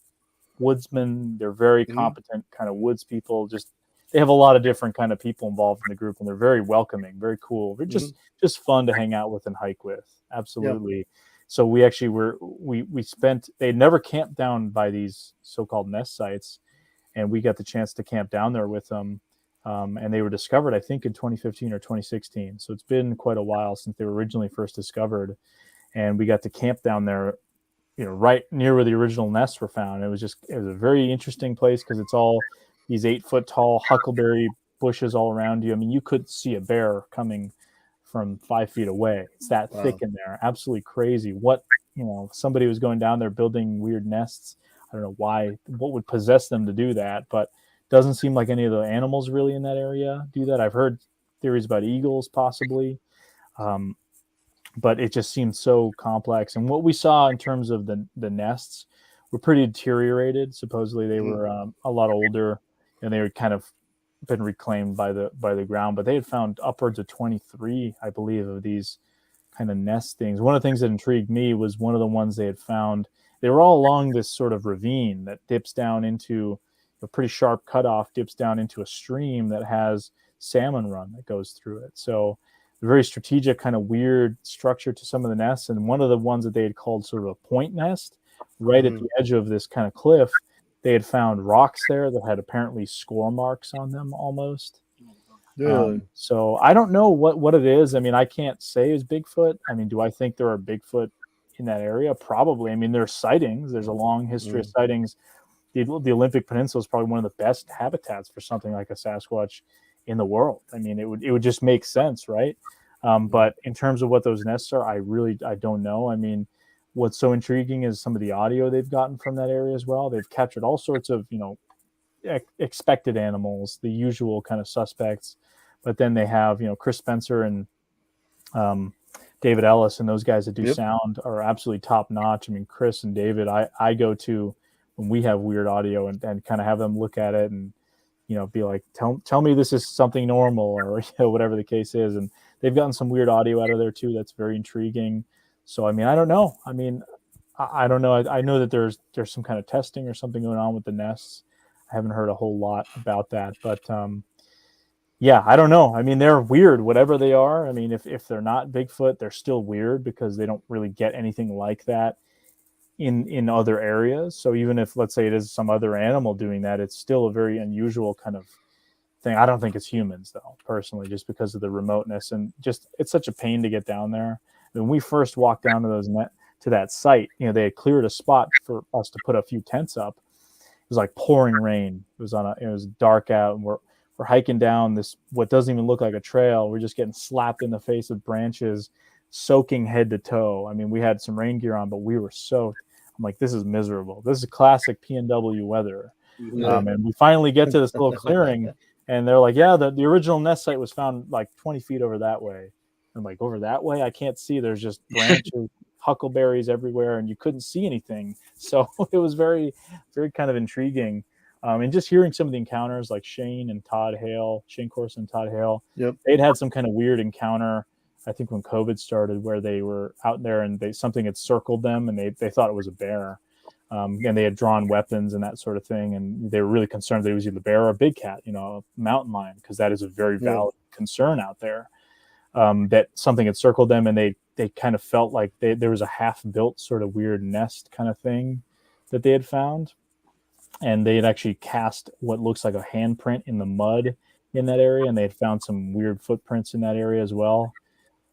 woodsmen. They're very competent kind of woods people. Just they have a lot of different kind of people involved in the group, and they're very welcoming, very cool. They're just fun to hang out with and hike with. Absolutely. Yep. So we actually they'd never camped down by these so-called nest sites, and we got the chance to camp down there with them. And they were discovered, I think, in 2015 or 2016. So it's been quite a while since they were originally first discovered, and we got to camp down there, you know, right near where the original nests were found. It was a very interesting place because it's all these 8-foot tall huckleberry bushes all around you. I mean, you could see a bear coming from 5 feet away. It's that thick in there. Absolutely crazy. Somebody was going down there building weird nests. I don't know what would possess them to do that, but doesn't seem like any of the animals really in that area do that. I've heard theories about eagles possibly. But it just seemed so complex. And what we saw in terms of the nests were pretty deteriorated. Supposedly they were a lot older, and they were kind of been reclaimed by the ground. But they had found upwards of 23, I believe, of these kind of nest things. One of the things that intrigued me was one of the ones they had found. They were all along this sort of ravine that dips down into a pretty sharp cutoff, dips down into a stream that has salmon run that goes through it. So a very strategic kind of weird structure to some of the nests. And one of the ones that they had called sort of a point nest, right at the edge of this kind of cliff, they had found rocks there that had apparently score marks on them almost. So I don't know what it is. I mean, I can't say it's Bigfoot. I mean, do I think there are Bigfoot in that area? Probably. I mean, there's sightings. There's a long history of sightings. The Olympic Peninsula is probably one of the best habitats for something like a Sasquatch in the world. I mean, it would just make sense, right? But in terms of what those nests are, I don't know. I mean, what's so intriguing is some of the audio they've gotten from that area as well. They've captured all sorts of, expected animals, the usual kind of suspects. But then they have, Chris Spencer and David Ellis, and those guys that do sound are absolutely top notch. I mean, Chris and David, I go to when we have weird audio and kind of have them look at it and, be like, tell me this is something normal or whatever the case is. And they've gotten some weird audio out of there too. That's very intriguing. So, I mean, I don't know. I mean, I don't know. I know that there's some kind of testing or something going on with the nests. I haven't heard a whole lot about that, but yeah, I don't know. I mean, they're weird, whatever they are. I mean, if they're not Bigfoot, they're still weird because they don't really get anything like that in other areas. So even if, let's say, it is some other animal doing that, it's still a very unusual kind of thing. I don't think it's humans, though, personally, just because of the remoteness, and just it's such a pain to get down there. When we first walked down to that site, they had cleared a spot for us to put a few tents up. It was like pouring rain. It was dark out, and we're hiking down this what doesn't even look like a trail. We're just getting slapped in the face with branches, soaking head to toe. I mean, we had some rain gear on, but we were soaked. I'm like, this is miserable. This is classic PNW weather. And we finally get to this little clearing, and they're like, yeah, the original nest site was found like 20 feet over that way. I'm like, over that way? I can't see. There's just branches, huckleberries everywhere, and you couldn't see anything. So it was very, very kind of intriguing. And just hearing some of the encounters, like Shane Corson and Todd Hale, they'd had some kind of weird encounter, I think when COVID started, where they were out there and something had circled them, and they thought it was a bear. And they had drawn weapons and that sort of thing. And they were really concerned that it was either a bear or a big cat, a mountain lion, because that is a very valid concern out there. That something had circled them, and they kind of felt like there was a half-built sort of weird nest kind of thing that they had found. And they had actually cast what looks like a handprint in the mud in that area, and they had found some weird footprints in that area as well.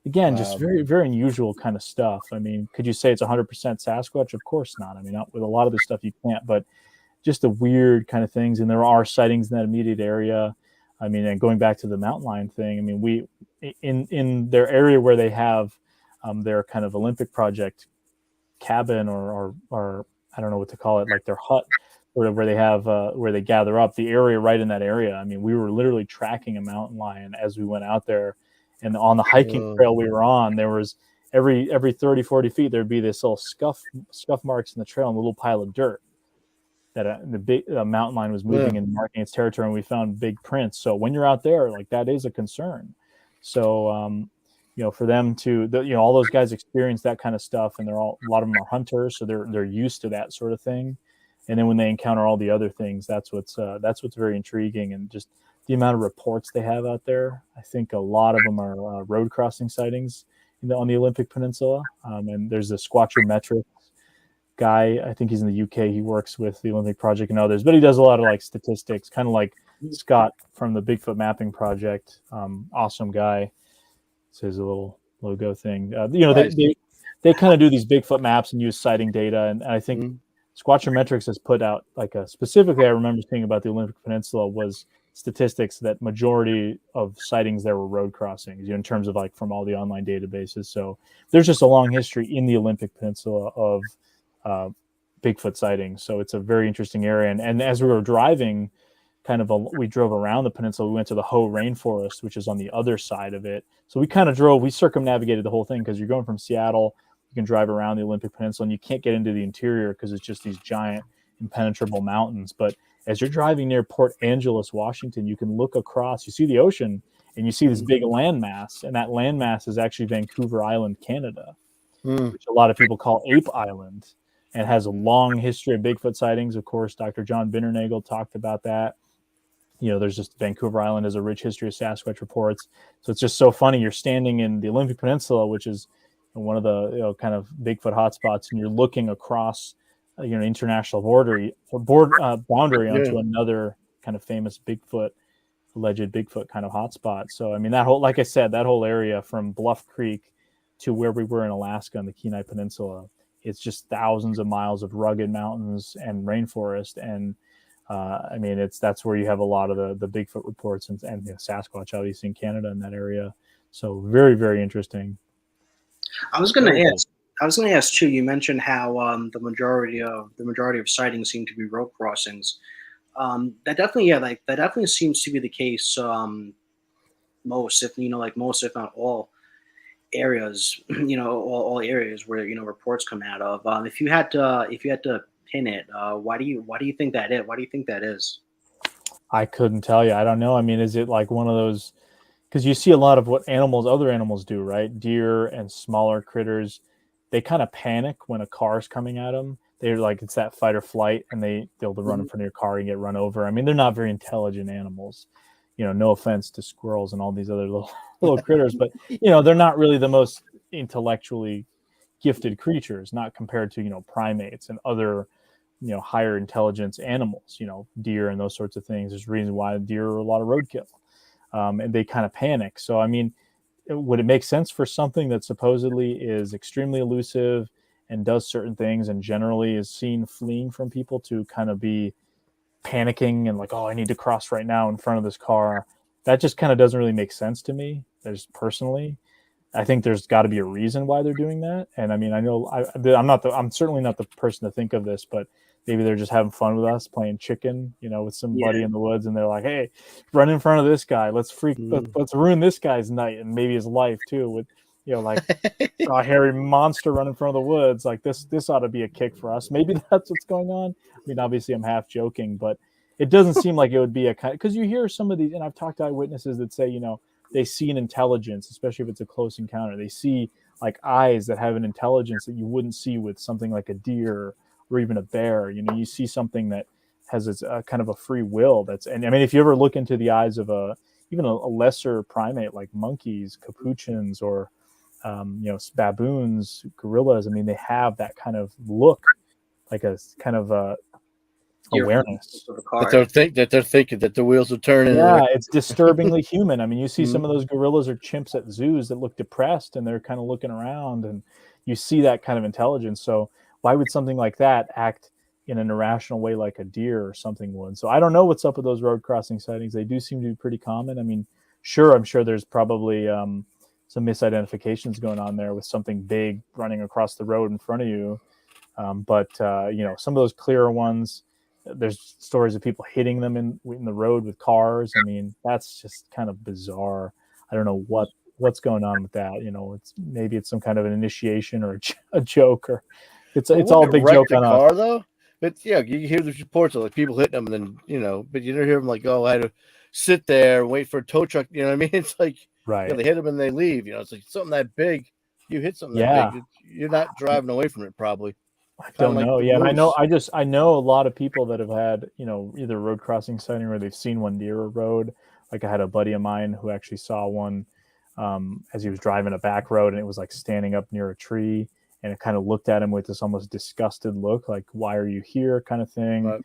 Again, just very, very unusual kind of stuff. I mean, could you say it's 100% Sasquatch? Of course not. I mean, with a lot of this stuff you can't, but just the weird kind of things. And there are sightings in that immediate area. I mean, and going back to the mountain lion thing, I mean, we in their area where they have their kind of Olympic project cabin or I don't know what to call it, like their hut, where they have where they gather up, the area right in that area. I mean, we were literally tracking a mountain lion as we went out there, and on the hiking trail we were on, there was every 30, 40 feet there'd be this little scuff marks in the trail and a little pile of dirt that the big mountain lion was moving and marking its territory, and we found big prints. So when you're out there, like, that is a concern. So for them to all those guys experience that kind of stuff, and a lot of them are hunters, so they're used to that sort of thing. And then when they encounter all the other things, that's what's very intriguing, and just the amount of reports they have out there. I think a lot of them are road crossing sightings on the Olympic Peninsula. And there's the Squatchometrics guy. I think he's in the UK. He works with the Olympic Project and others, but he does a lot of like statistics, kind of like Scott from the Bigfoot Mapping Project. Awesome guy. So his little logo thing. They kind of do these Bigfoot maps and use sighting data, and I think Squatchometrics has put out specifically, I remember seeing about the Olympic Peninsula was statistics that majority of sightings there were road crossings, in terms of from all the online databases. So there's just a long history in the Olympic Peninsula of Bigfoot sightings. So it's a very interesting area. And as we were driving, we drove around the peninsula. We went to the Hoh Rainforest, which is on the other side of it. So we circumnavigated the whole thing, because you're going from Seattle. You can drive around the Olympic Peninsula, and you can't get into the interior because it's just these giant impenetrable mountains. But as you're driving near Port Angeles, Washington, you can look across, you see the ocean, and you see this big landmass, and that landmass is actually Vancouver Island, Canada, which a lot of people call Ape Island, and has a long history of Bigfoot sightings. Of course, Dr. John Bindernagel talked about that. There's just Vancouver Island has a rich history of Sasquatch reports. So it's just so funny. You're standing in the Olympic Peninsula, which is one of the kind of Bigfoot hotspots, and you're looking across international boundary onto another kind of famous alleged Bigfoot kind of hotspot. So I mean, that whole area from Bluff Creek to where we were in Alaska on the Kenai Peninsula, it's just thousands of miles of rugged mountains and rainforest, and I mean, that's where you have a lot of the Bigfoot reports and Sasquatch, obviously, in Canada in that area. So very, very interesting. I was going to ask too. You mentioned how the majority of sightings seem to be road crossings. That definitely seems to be the case. Most, if not all areas, all areas where reports come out of. If you had to pin it, why do you think that is? Why do you think that is? I couldn't tell you. I don't know. I mean, is it like one of those? Because you see a lot of what other animals do, right? Deer and smaller critters, they kind of panic when a car's coming at them. They're like, it's that fight or flight, and they'll run in front of your car and get run over. I mean, they're not very intelligent animals. No offense to squirrels and all these other little critters, but they're not really the most intellectually gifted creatures, not compared to primates and other higher intelligence animals, deer and those sorts of things. There's a reason why deer are a lot of roadkill, and they kind of panic. So I mean, would it make sense for something that supposedly is extremely elusive and does certain things and generally is seen fleeing from people to kind of be panicking and like, oh, I need to cross right now in front of this car? That just kind of doesn't really make sense to me. Personally, I think there's got to be a reason why they're doing that. And I mean, I know I'm certainly not the person to think of this, but maybe they're just having fun with us playing chicken, with somebody in the woods, and they're like, hey, run in front of this guy. Let's ruin this guy's night and maybe his life too with, like a hairy monster run in front of the woods. Like this ought to be a kick for us. Maybe that's what's going on. I mean, obviously I'm half joking, but it doesn't seem like it would be a kind, because you hear some of these, and I've talked to eyewitnesses that say, they see an intelligence, especially if it's a close encounter. They see like eyes that have an intelligence that you wouldn't see with something like a deer or even a bear. You see something that has a kind of a free will. And I mean, if you ever look into the eyes of even a lesser primate like monkeys, capuchins, or baboons, gorillas, I mean, they have that kind of look, like a kind of awareness that they're thinking that the wheels are turning. Yeah, it's disturbingly human. I mean, you see some of those gorillas or chimps at zoos that look depressed and they're kind of looking around, and you see that kind of intelligence. So why would something like that act in an irrational way like a deer or something would? So I don't know what's up with those road crossing sightings. They do seem to be pretty common. I mean, I'm sure there's probably some misidentifications going on there with something big running across the road in front of you. But some of those clearer ones, there's stories of people hitting them in the road with cars. I mean, that's just kind of bizarre. I don't know what's going on with that. It's some kind of an initiation or a joke, or it's all a big joke on car, us. though. But yeah, you hear the reports of like people hitting them, and then but you never hear them like, oh, I had to sit there and wait for a tow truck. You know what I mean? It's like they hit them and they leave. It's like something that big. You hit something that big, you're not driving away from it, probably. I don't know. Yeah, and I know a lot of people that have had, either road crossing sighting or they've seen one near a road. Like I had a buddy of mine who actually saw one as he was driving a back road, and it was like standing up near a tree, and it kind of looked at him with this almost disgusted look, like, why are you here, kind of thing. Right.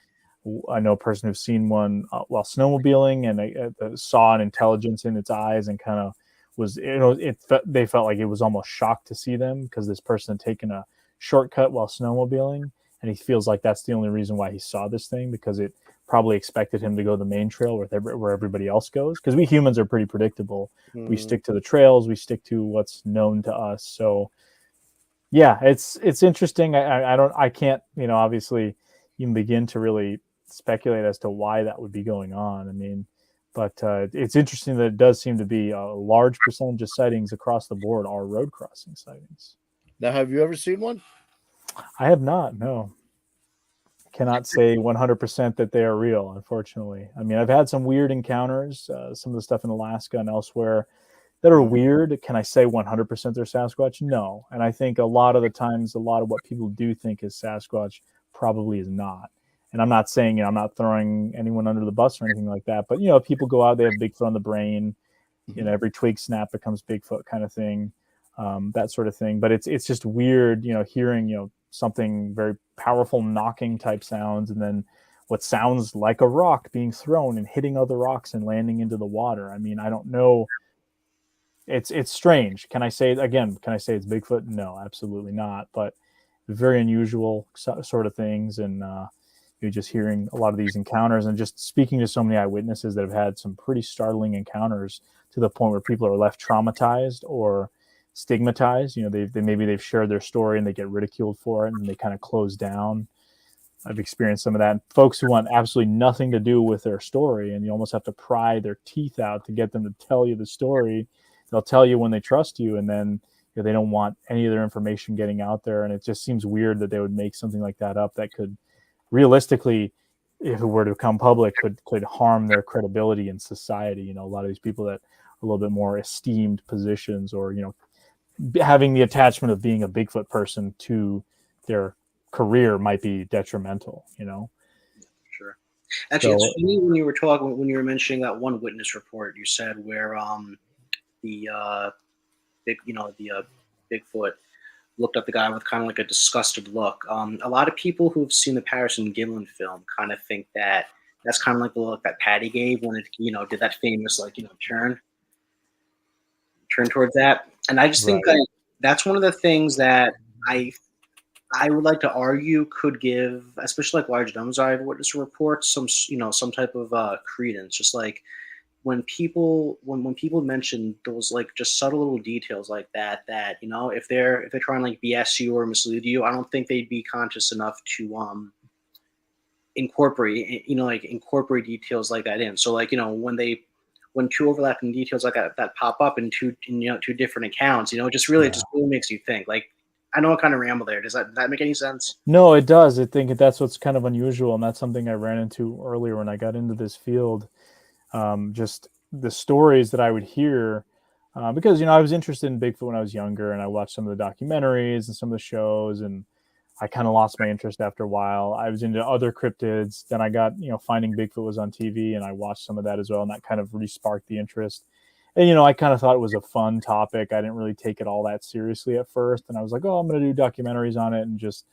I know a person who's seen one while snowmobiling, and saw an intelligence in its eyes, and kind of was, they felt like it was almost shocked to see them, because this person had taken a shortcut while snowmobiling, and he feels like that's the only reason why he saw this thing, because it probably expected him to go the main trail where everybody else goes, because we humans are pretty predictable. We stick to the trails, we stick to what's known to us. So yeah, it's interesting. I can't obviously even begin to really speculate as to why that would be going on. I mean, but it's interesting that it does seem to be a large percentage of sightings across the board are road crossing sightings. Now, have you ever seen one? I have not, no. Cannot say 100% that they are real, unfortunately. I mean, I've had some weird encounters, some of the stuff in Alaska and elsewhere that are weird. Can I say 100% they're Sasquatch? No. And I think a lot of the times, a lot of what people do think is Sasquatch probably is not. And I'm not saying, I'm not throwing anyone under the bus or anything like that, but, people go out, they have Bigfoot on the brain, every twig snap becomes Bigfoot kind of thing. That sort of thing. But it's just weird, hearing, something very powerful knocking type sounds, and then what sounds like a rock being thrown and hitting other rocks and landing into the water. I mean, I don't know. It's strange. Can I say it's Bigfoot? No, absolutely not. But very unusual sort of things. And you're just hearing a lot of these encounters, and just speaking to so many eyewitnesses that have had some pretty startling encounters, to the point where people are left traumatized or stigmatized. They've shared their story and they get ridiculed for it, and they kind of close down. I've experienced some of that. And folks who want absolutely nothing to do with their story, and you almost have to pry their teeth out to get them to tell you the story. They'll tell you when they trust you, and then they don't want any of their information getting out there. And it just seems weird that they would make something like that up that could realistically, if it were to come public, could harm their credibility in society. A lot of these people that are a little bit more esteemed positions, or having the attachment of being a Bigfoot person to their career might be detrimental, you know? Sure. Actually, So, it's funny when you were talking, when you were mentioning that one witness report you said where the Bigfoot looked at the guy with kind of like a disgusted look. A lot of people who've seen the Patterson Gimlin film kind of think that that's kind of like the look that Patty gave when it, did that famous turn towards that. And I just think right. that that's one of the things that I would like to argue could give, especially like large numbers of witness reports, some type of credence. Just like when people mention those like just subtle little details like that, if they're trying to like BS you or mislead you, I don't think they'd be conscious enough to incorporate incorporate details like that in. So like when two overlapping details like that pop up in two different accounts, it just really makes you think. Like, I know I kind of ramble there. Does that make any sense? No, it does. I think that's what's kind of unusual, and that's something I ran into earlier when I got into this field. Just the stories that I would hear, because I was interested in Bigfoot when I was younger, and I watched some of the documentaries and some of the shows, and I kind of lost my interest after a while. I was into other cryptids. Then I got, Finding Bigfoot was on TV, and I watched some of that as well, and that kind of re-sparked the interest. And, I kind of thought it was a fun topic. I didn't really take it all that seriously at first. And I was like, oh, I'm going to do documentaries on it and just,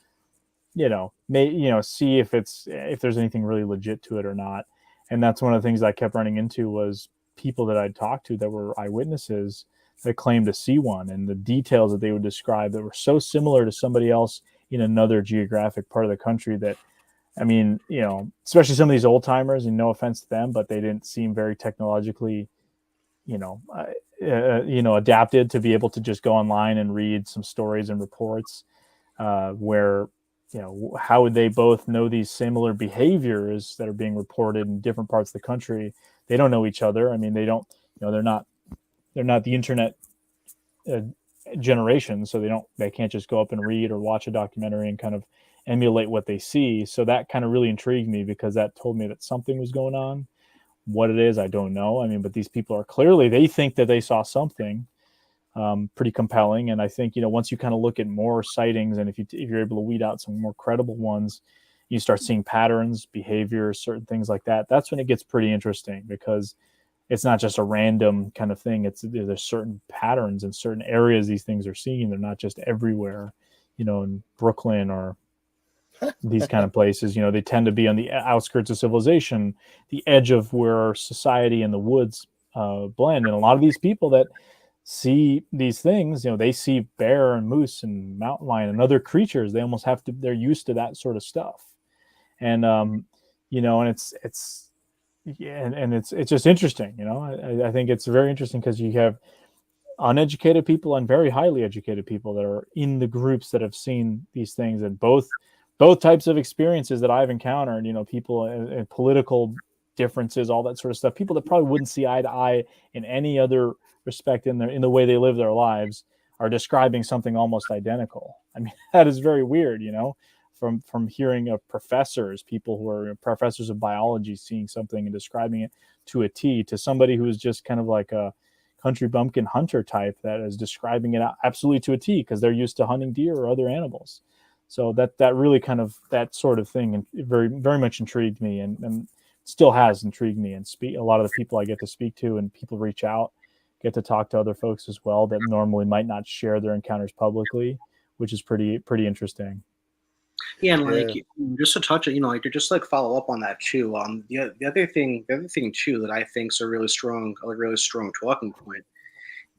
see if there's anything really legit to it or not. And that's one of the things I kept running into was people that I'd talked to that were eyewitnesses that claimed to see one, and the details that they would describe that were so similar to somebody else in another geographic part of the country that, I mean, especially some of these old timers, and no offense to them, but they didn't seem very technologically adapted to be able to just go online and read some stories and reports where, how would they both know these similar behaviors that are being reported in different parts of the country? They don't know each other. I mean, they don't, they're not the internet generation. So they can't just go up and read or watch a documentary and kind of emulate what they see. So that kind of really intrigued me because that told me that something was going on. What it is, I don't know. I mean, but these people are clearly, they think that they saw something pretty compelling. And I think, once you kind of look at more sightings, and if you're able to weed out some more credible ones, you start seeing patterns, behaviors, certain things like that. That's when it gets pretty interesting because it's not just a random kind of thing. There's certain patterns in certain areas these things are seen. They're not just everywhere, in Brooklyn or these kind of places. They tend to be on the outskirts of civilization, the edge of where society and the woods blend. And a lot of these people that see these things, they see bear and moose and mountain lion and other creatures. They almost they're used to that sort of stuff. And, and it's just interesting. I think it's very interesting because you have uneducated people and very highly educated people that are in the groups that have seen these things, and both types of experiences that I've encountered, people in political differences, all that sort of stuff, people that probably wouldn't see eye to eye in any other respect in the way they live their lives are describing something almost identical. I mean, that is very weird, from hearing of professors, people who are professors of biology, seeing something and describing it to a T, to somebody who is just kind of like a country bumpkin hunter type that is describing it absolutely to a T because they're used to hunting deer or other animals. So that really kind of, that sort of thing, and very, very much intrigued me, and still has intrigued me. And a lot of the people I get to speak to, and people reach out, get to talk to other folks as well that normally might not share their encounters publicly, which is pretty interesting. Yeah, and just to touch it, to just like follow up on that too. The other thing too that I think is a really strong talking point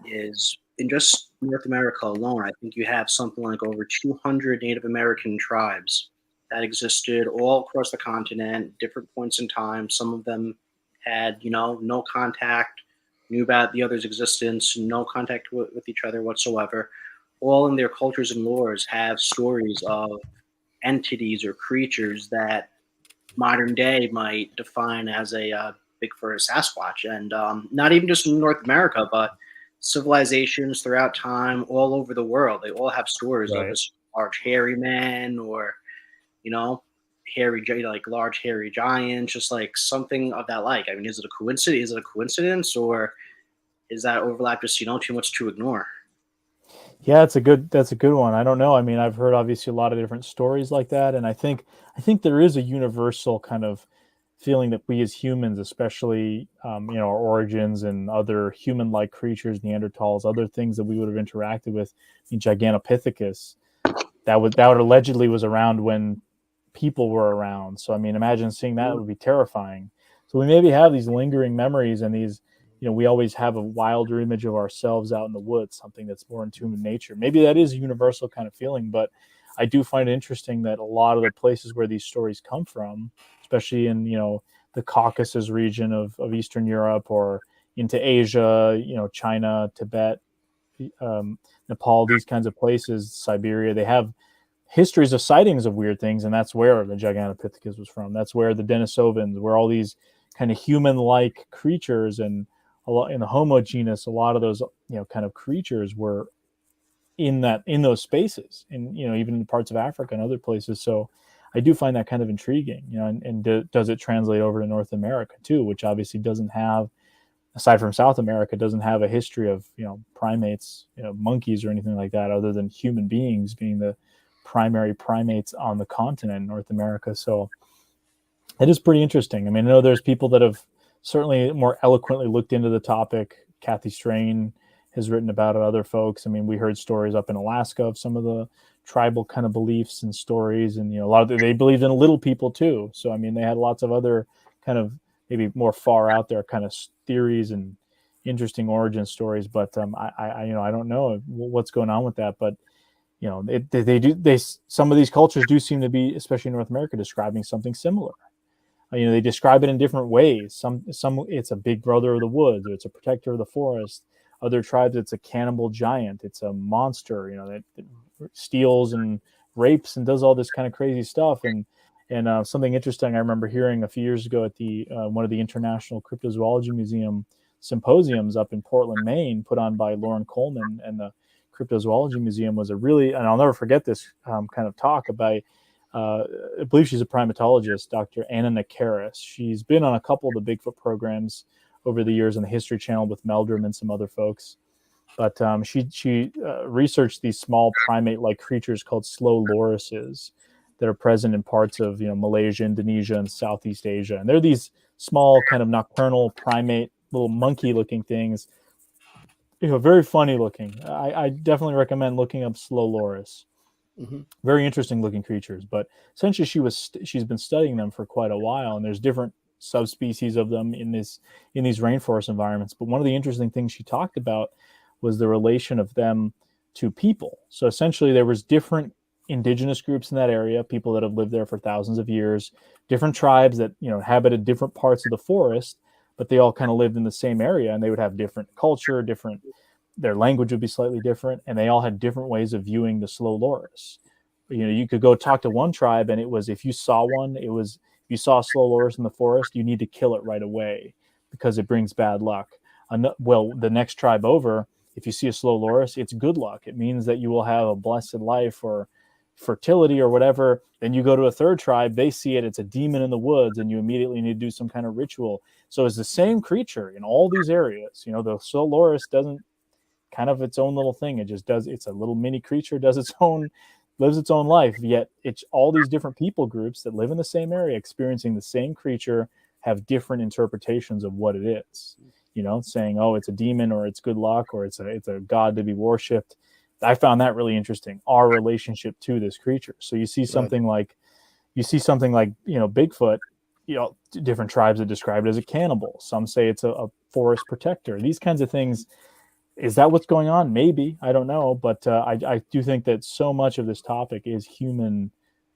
is in just North America alone. I think you have something like over 200 Native American tribes that existed all across the continent, different points in time. Some of them had, no contact, knew about the other's existence, no contact with each other whatsoever. All in their cultures and lores have stories of entities or creatures that modern day might define as a Bigfoot or Sasquatch. And not even just in North America, but civilizations throughout time all over the world. They all have stories of this large hairy man, or large hairy giants, just like something of that like. I mean, is it a coincidence or is that overlap just too much to ignore? Yeah, that's a good one. I don't know. I mean, I've heard obviously a lot of different stories like that, and I think there is a universal kind of feeling that we as humans, especially our origins and other human-like creatures, Neanderthals, other things that we would have interacted with, Gigantopithecus, that would allegedly was around when people were around. So I mean, imagine seeing that, it would be terrifying. So we maybe have these lingering memories and these, we always have a wilder image of ourselves out in the woods, something that's more in tune with nature. Maybe that is a universal kind of feeling, but I do find it interesting that a lot of the places where these stories come from, especially in, the Caucasus region of Eastern Europe or into Asia, China, Tibet, Nepal, these kinds of places, Siberia, they have histories of sightings of weird things, and that's where the Gigantopithecus was from. That's where the Denisovans, where all these kind of human-like creatures and a lot in the Homo genus, a lot of those kind of creatures were in those spaces, and even in parts of Africa and other places. So I do find that kind of intriguing, and does it translate over to North America too, which obviously doesn't have, aside from South America, doesn't have a history of primates, monkeys or anything like that, other than human beings being the primary primates on the continent, North America. So it is pretty interesting. I mean, I know there's people that have certainly more eloquently looked into the topic. Kathy Strain has written about it, other folks. I mean, we heard stories up in Alaska of some of the tribal kind of beliefs and stories, and a lot of they believed in little people too. So I mean, they had lots of other kind of maybe more far out there kind of theories and interesting origin stories. But I don't know what's going on with that, but some of these cultures do seem to be, especially in North America, describing something similar. They describe it in different ways. Some it's a big brother of the woods, or it's a protector of the forest. Other tribes, it's a cannibal giant. It's a monster, that steals and rapes and does all this kind of crazy stuff. And something interesting I remember hearing a few years ago at the one of the International Cryptozoology Museum symposiums up in Portland, Maine, put on by Lauren Coleman and the Cryptozoology Museum, was a really, and I'll never forget this kind of talk about, I believe she's a primatologist, Dr. Anna Nakaris. She's been on a couple of the Bigfoot programs over the years on the History Channel with Meldrum and some other folks. But she researched these small primate-like creatures called slow lorises that are present in parts of Malaysia, Indonesia, and Southeast Asia. And they're these small kind of nocturnal primate, little monkey-looking things. Very funny looking. I definitely recommend looking up slow loris. Mm-hmm. Very interesting looking creatures. But essentially, she's been studying them for quite a while, and there's different subspecies of them in these rainforest environments. But one of the interesting things she talked about was the relation of them to people. So essentially, there was different indigenous groups in that area, people that have lived there for thousands of years, different tribes that inhabited different parts of the forest, but they all kind of lived in the same area, and they would have different culture, their language would be slightly different, and they all had different ways of viewing the slow loris. You could go talk to one tribe, and it was, if you saw one, if you saw a slow loris in the forest, you need to kill it right away because it brings bad luck. Well, the next tribe over, if you see a slow loris, it's good luck. It means that you will have a blessed life or fertility or whatever. Then you go to a third tribe, they see it, it's a demon in the woods, and you immediately need to do some kind of ritual. So it's the same creature in all these areas. The slow loris doesn't, kind of its own little thing. It just does, it's a little mini creature, lives its own life. Yet it's all these different people groups that live in the same area, experiencing the same creature, have different interpretations of what it is. Saying, oh, it's a demon, or it's good luck, or it's a god to be worshipped. I found that really interesting, our relationship to this creature. So you see something like Bigfoot, different tribes that describe it as a cannibal. Some say it's a forest protector. These kinds of things. Is that what's going on? Maybe. I don't know. But I do think that so much of this topic is human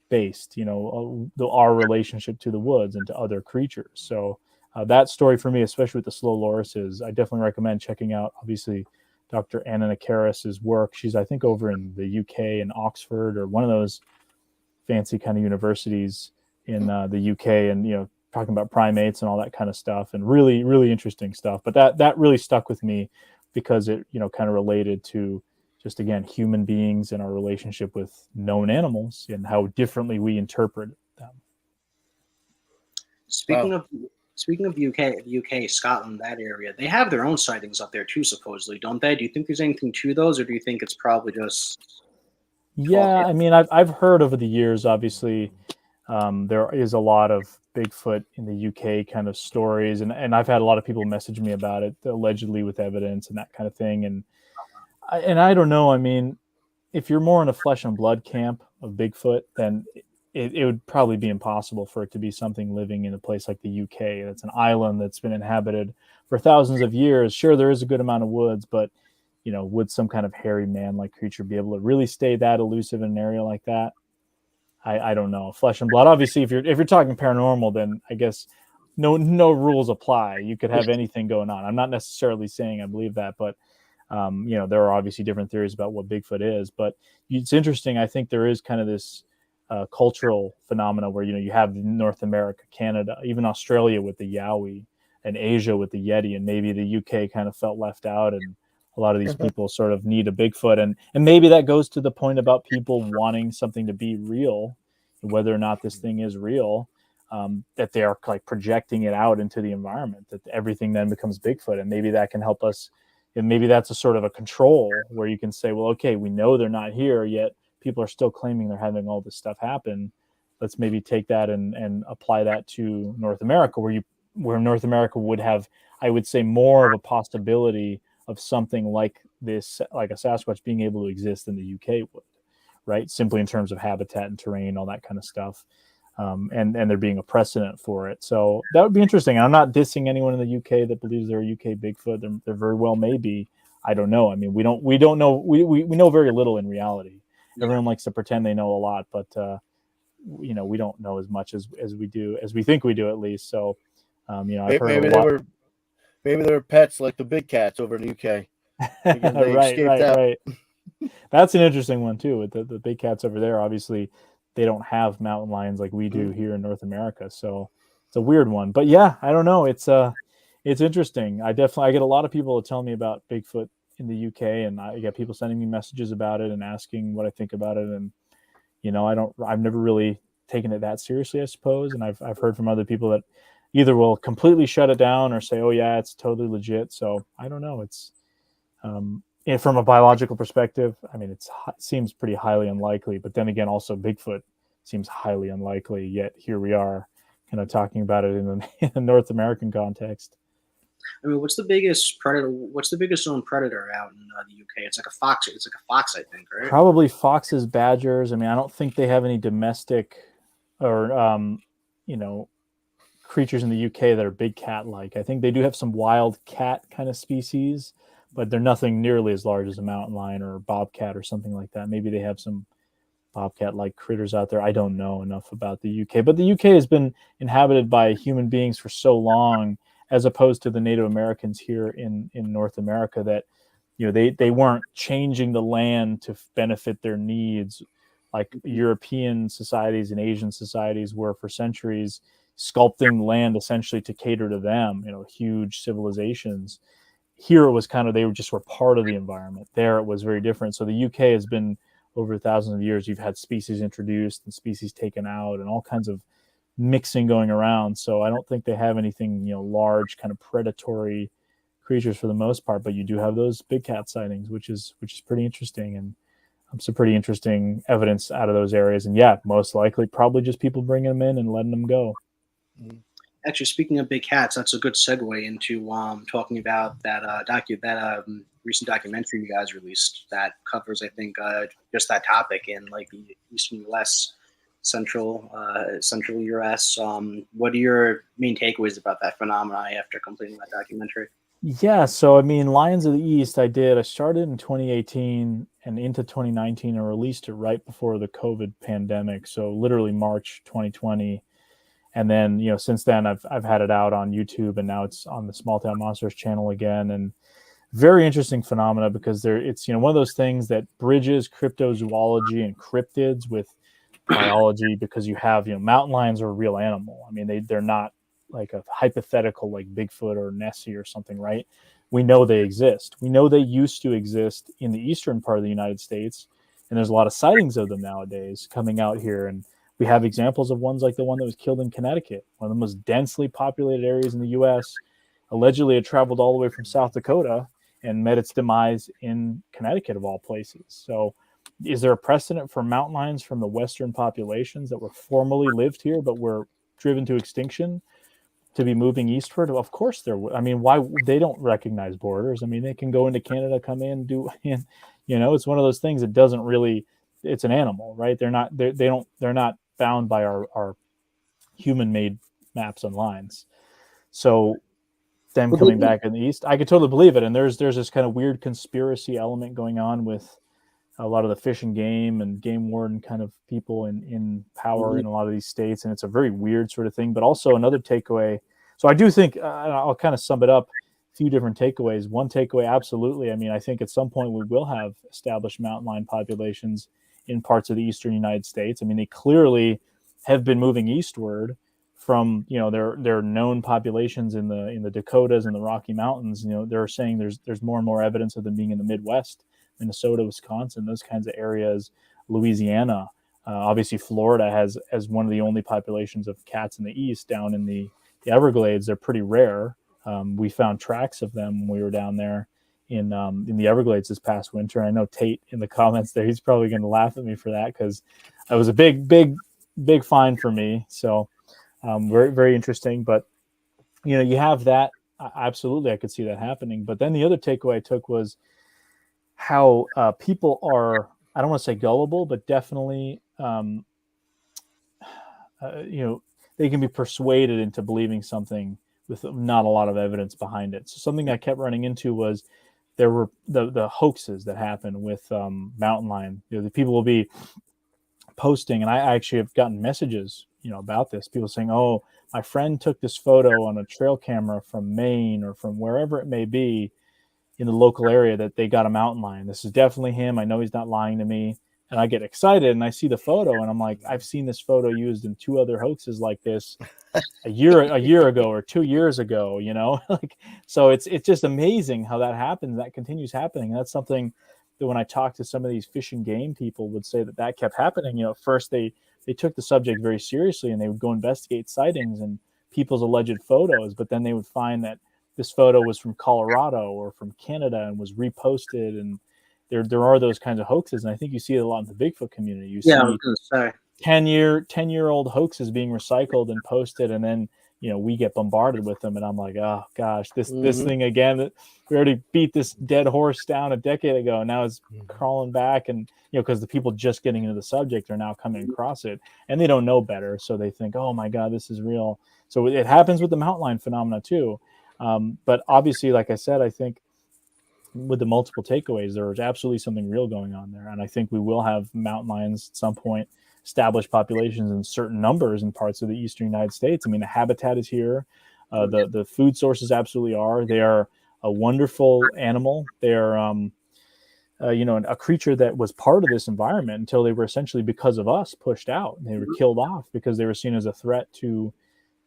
based, our relationship to the woods and to other creatures. So that story for me, especially with the slow lorises, I definitely recommend checking out, obviously, Dr. Anna Nakaris's work. She's, I think, over in the UK in Oxford, or one of those fancy kind of universities in the UK, and, talking about primates and all that kind of stuff, and really, really interesting stuff. But that really stuck with me, because it, kind of related to just, again, human beings and our relationship with known animals and how differently we interpret them. Speaking of Speaking of the UK, Scotland, that area, they have their own sightings up there too, supposedly, don't they? Do you think there's anything to those, or do you think it's probably just talk? Yeah, I mean, I've heard over the years, obviously, there is a lot of Bigfoot in the UK kind of stories, and I've had a lot of people message me about it, allegedly with evidence and that kind of thing. And I don't know. I mean, if you're more in a flesh and blood camp of Bigfoot, then it would probably be impossible for it to be something living in a place like the UK. That's an island that's been inhabited for thousands of years. Sure, there is a good amount of woods, but would some kind of hairy man-like creature be able to really stay that elusive in an area like that? I don't know. Flesh and blood. Obviously, if you're talking paranormal, then I guess no rules apply. You could have anything going on. I'm not necessarily saying I believe that, but there are obviously different theories about what Bigfoot is. But it's interesting. I think there is kind of this cultural phenomena where you have North America, Canada, even Australia with the Yowie, and Asia with the Yeti, and maybe the UK kind of felt left out, and a lot of these people sort of need a Bigfoot, and maybe that goes to the point about people wanting something to be real, whether or not this thing is real, that they are like projecting it out into the environment, that everything then becomes Bigfoot, and maybe that can help us. And maybe that's a sort of a control where you can say, well, okay, we know they're not here yet. People are still claiming they're having all this stuff happen. Let's maybe take that and apply that to North America, where North America would have, I would say, more of a possibility of something like this, like a Sasquatch being able to exist than the UK would, right? Simply in terms of habitat and terrain, all that kind of stuff. And there being a precedent for it. So that would be interesting. I'm not dissing anyone in the UK that believes they're a UK Bigfoot. There very well may be. I don't know. I mean, we don't know. We know very little in reality. Yeah. Everyone likes to pretend they know a lot, but we don't know as much as we do, as we think we do, at least. So I've heard a lot. Maybe they were pets like the big cats over in the UK. Right. That's an interesting one too. With the big cats over there, obviously, they don't have mountain lions like we do here in North America. So it's a weird one. But yeah, I don't know. It's interesting. I get a lot of people to tell me about Bigfoot in the UK, and I get people sending me messages about it and asking what I think about it. And I've never really taken it that seriously, I suppose. And I've heard from other people that either will completely shut it down or say, oh yeah, it's totally legit. So I don't know. It's from a biological perspective, I mean, it seems pretty highly unlikely. But then again, also Bigfoot seems highly unlikely. Yet here we are, kind of talking about it in the North American context. I mean, what's the biggest predator? What's the biggest known predator out in the UK? It's like a fox. It's like a fox, I think, right? Probably foxes, badgers. I mean, I don't think they have any domestic or creatures in the UK that are big cat-like. I think they do have some wild cat kind of species, but they're nothing nearly as large as a mountain lion or a bobcat or something like that. Maybe they have some bobcat-like critters out there. I don't know enough about the UK, but the UK has been inhabited by human beings for so long, as opposed to the Native Americans here in North America, that they weren't changing the land to benefit their needs like European societies and Asian societies were for centuries, sculpting land essentially to cater to them, huge civilizations. Here it was kind of, they were part of the environment. There it was very different. So the UK has been, over thousands of years, you've had species introduced and species taken out and all kinds of mixing going around. So I don't think they have anything, large kind of predatory creatures for the most part, but you do have those big cat sightings, which is pretty interesting, and some pretty interesting evidence out of those areas. And yeah, most likely probably just people bringing them in and letting them go. Actually, speaking of big cats, that's a good segue into talking about that recent documentary you guys released that covers, I think, just that topic in like the eastern U.S., central U.S. What are your main takeaways about that phenomenon after completing that documentary? Yeah, so I mean, Lions of the East, I started in 2018 and into 2019, and released it right before the COVID pandemic. So literally March 2020. And then, since then I've had it out on YouTube, and now it's on the Small Town Monsters channel again. And very interesting phenomena, because it's one of those things that bridges cryptozoology and cryptids with biology, because you have, mountain lions are a real animal. I mean, they're not like a hypothetical like Bigfoot or Nessie or something, right? We know they exist. We know they used to exist in the eastern part of the United States, and there's a lot of sightings of them nowadays coming out here. And We have examples of ones like the one that was killed in Connecticut, one of the most densely populated areas in the U.S. Allegedly, it traveled all the way from South Dakota and met its demise in Connecticut, of all places. So is there a precedent for mountain lions from the Western populations that were formerly lived here but were driven to extinction to be moving eastward? Of course there would. I mean, why? They don't recognize borders. I mean, they can go into Canada, come in, do, and, it's one of those things that doesn't really, it's an animal, right? They're not bound by our human-made maps and lines. So them coming back in the east, I could totally believe it. And there's this kind of weird conspiracy element going on with a lot of the fish and game warden kind of people in power in a lot of these states. And it's a very weird sort of thing. But also another takeaway. So I do think, I'll kind of sum it up, a few different takeaways. One takeaway, absolutely. I mean, I think at some point we will have established mountain lion populations in parts of the eastern United States. I mean, they clearly have been moving eastward from, their known populations in the Dakotas and the Rocky Mountains. They're saying there's more and more evidence of them being in the Midwest, Minnesota, Wisconsin, those kinds of areas, Louisiana. Obviously, Florida has one of the only populations of cats in the east. Down in the Everglades, they're pretty rare. We found tracks of them when we were down there in the Everglades this past winter. I know Tate in the comments there, he's probably going to laugh at me for that because it was a big find for me. So very, very interesting. But, you have that. Absolutely, I could see that happening. But then the other takeaway I took was how people are, I don't want to say gullible, but definitely, they can be persuaded into believing something with not a lot of evidence behind it. So something I kept running into was there were the hoaxes that happen with mountain lion. The people will be posting, and I actually have gotten messages, about this. People saying, "Oh, my friend took this photo on a trail camera from Maine or from wherever it may be in the local area that they got a mountain lion. This is definitely him. I know he's not lying to me." And I get excited and I see the photo and I'm like, I've seen this photo used in 2 other hoaxes like this a year ago or 2 years ago, so it's just amazing how that happens. That continues happening. And that's something that when I talk to some of these fish and game people would say that kept happening. At first they took the subject very seriously and they would go investigate sightings and people's alleged photos, but then they would find that this photo was from Colorado or from Canada and was reposted. And there are those kinds of hoaxes. And I think you see it a lot in the Bigfoot community. You see 10-year-old hoaxes being recycled and posted. And then, we get bombarded with them. And I'm like, oh gosh, this thing again, we already beat this dead horse down a decade ago. And now it's crawling back. And, because the people just getting into the subject are now coming across it and they don't know better. So they think, oh my God, this is real. So it happens with the mountain lion phenomena too. But obviously, like I said, I think with the multiple takeaways, there is absolutely something real going on there. And I think we will have mountain lions at some point establish populations in certain numbers in parts of the eastern United States. I mean, the habitat is here. The food sources absolutely are. They are a wonderful animal. They are, a creature that was part of this environment until they were essentially, because of us, pushed out. And they were killed off because they were seen as a threat to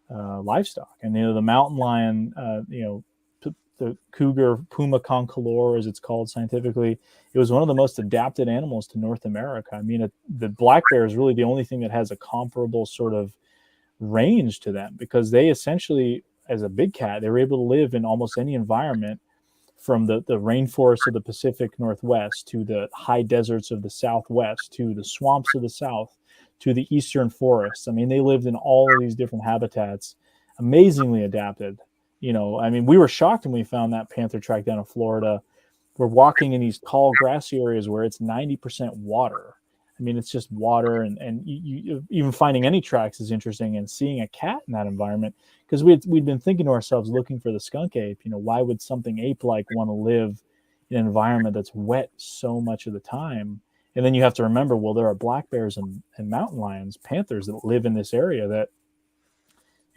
livestock. And the mountain lion, the cougar, Puma concolor, as it's called scientifically, it was one of the most adapted animals to North America. I mean, the black bear is really the only thing that has a comparable sort of range to them, because they essentially, as a big cat, they were able to live in almost any environment, from the rainforests of the Pacific Northwest to the high deserts of the Southwest to the swamps of the South to the eastern forests. I mean, they lived in all of these different habitats, amazingly adapted. I mean, we were shocked when we found that panther track down in Florida. We're walking in these tall grassy areas where it's 90% water. I mean, it's just water, and you even finding any tracks is interesting, and seeing a cat in that environment, because we'd been thinking to ourselves, looking for the skunk ape, why would something ape-like want to live in an environment that's wet so much of the time? And then you have to remember, well, there are black bears and mountain lions, panthers that live in this area that,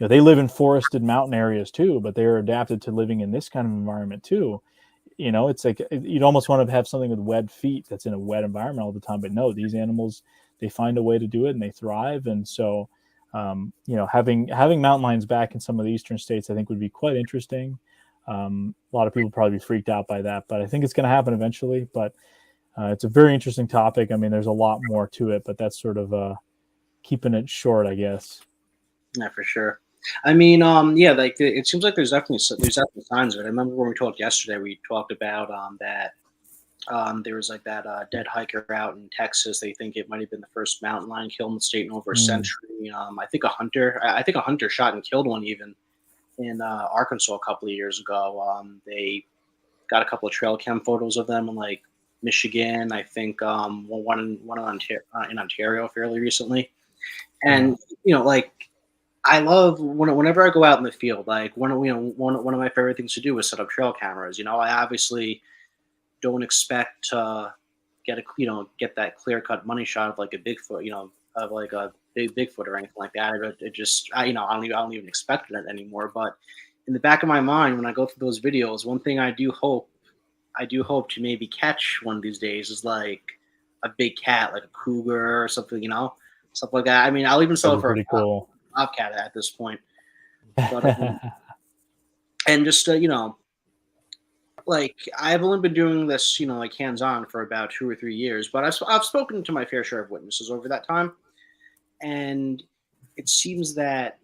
they live in forested mountain areas too, but they are adapted to living in this kind of environment too. It's like you'd almost want to have something with webbed feet that's in a wet environment all the time. But no, these animals, they find a way to do it and they thrive. And so, having mountain lions back in some of the eastern states, I think would be quite interesting. A lot of people probably be freaked out by that, but I think it's going to happen eventually. But it's a very interesting topic. I mean, there's a lot more to it, but that's sort of keeping it short, I guess. Yeah, for sure. I mean, yeah, like it seems like there's definitely signs of it. I remember when we talked yesterday, we talked about that there was like that dead hiker out in Texas. They think it might have been the first mountain lion killed in the state in over a century. I think a hunter shot and killed one even in Arkansas a couple of years ago. They got a couple of trail cam photos of them in like Michigan. I think one in Ontario fairly recently. And like I love whenever I go out in the field. Like one of my favorite things to do is set up trail cameras. I obviously don't expect to get that clear cut money shot of like a Bigfoot, of like a big Bigfoot or anything like that. It just I don't even expect it anymore. But in the back of my mind, when I go through those videos, one thing I do hope to maybe catch one of these days is like a big cat, like a cougar or something, stuff like that. I mean, I'll even sell it for pretty cool. a bobcat at this point. But and just like I've only been doing this, like hands-on for about 2 or 3 years, but I've spoken to my fair share of witnesses over that time, and it seems that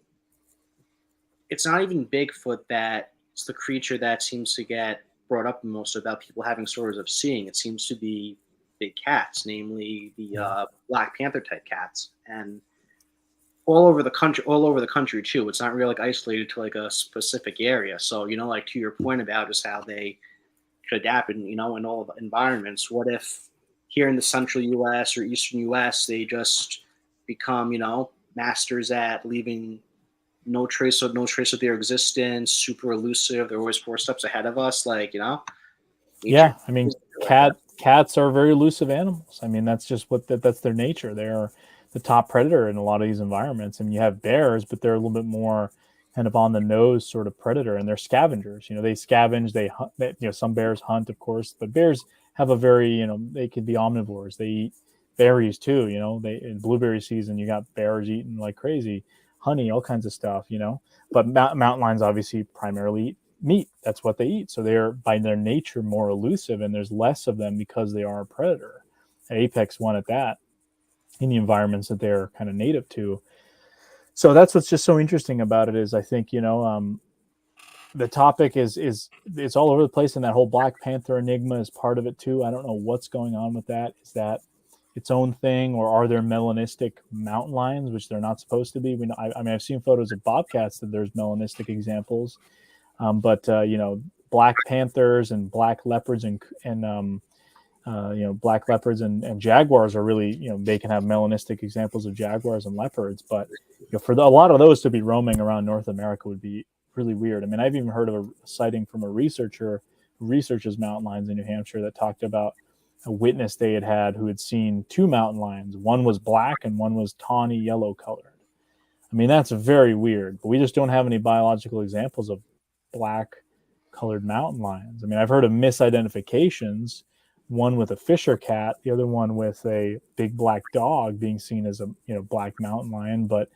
it's not even Bigfoot that's the creature that seems to get brought up the most about people having stories of seeing. It seems to be big cats, namely the Black Panther type cats, and all over the country too. It's not really like isolated to like a specific area. So like to your point about just how they could adapt in all the environments. What if here in the central U.S. or eastern U.S. they just become masters at leaving no trace of their existence, super elusive. They're always 4 steps ahead of us. Like yeah, I mean, cats are very elusive animals. I mean, that's just that's their nature. They are the top predator in a lot of these environments. And you have bears, but they're a little bit more kind of on the nose sort of predator, and they're scavengers. They scavenge, they hunt. Some bears hunt, of course, but bears have a very, they could be omnivores. They eat berries too. In blueberry season, you got bears eating like crazy, honey, all kinds of stuff. But mountain lions obviously primarily eat meat. That's what they eat. So they're by their nature more elusive, and there's less of them because they are a predator, an apex one at that, in the environments that they're kind of native to. So that's what's just so interesting about it is I think, the topic is it's all over the place, and that whole Black Panther enigma is part of it too. I don't know what's going on with that. Is that its own thing, or are there melanistic mountain lions, which they're not supposed to be? I mean, I've seen photos of bobcats that there's melanistic examples, but black panthers and black leopards and black leopards and jaguars are really, they can have melanistic examples of jaguars and leopards, but for a lot of those to be roaming around North America would be really weird. I mean, I've even heard of a sighting from a researcher who researches mountain lions in New Hampshire that talked about a witness they had who had seen 2 mountain lions. One was black and one was tawny yellow colored. I mean, that's very weird, but we just don't have any biological examples of black colored mountain lions. I mean, I've heard of misidentifications, one with a Fisher cat, the other one with a big black dog being seen as a black mountain lion, but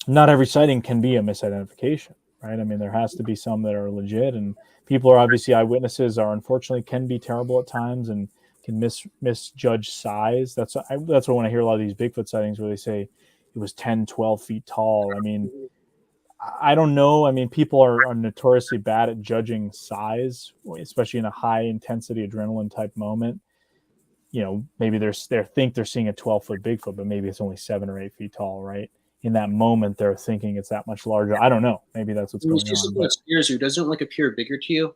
not every sighting can be a misidentification, right? I mean, there has to be some that are legit, and people are obviously eyewitnesses unfortunately can be terrible at times and can misjudge size. That's what when I hear a lot of these Bigfoot sightings where they say it was 10, 12 feet tall. I mean, I don't know. I mean, people are notoriously bad at judging size, especially in a high intensity adrenaline type moment. Maybe they think they're seeing a 12-foot Bigfoot, but maybe it's only 7 or 8 feet tall, right? In that moment, they're thinking it's that much larger. I don't know. Maybe that's what's going on. But scares you. Doesn't it like appear bigger to you?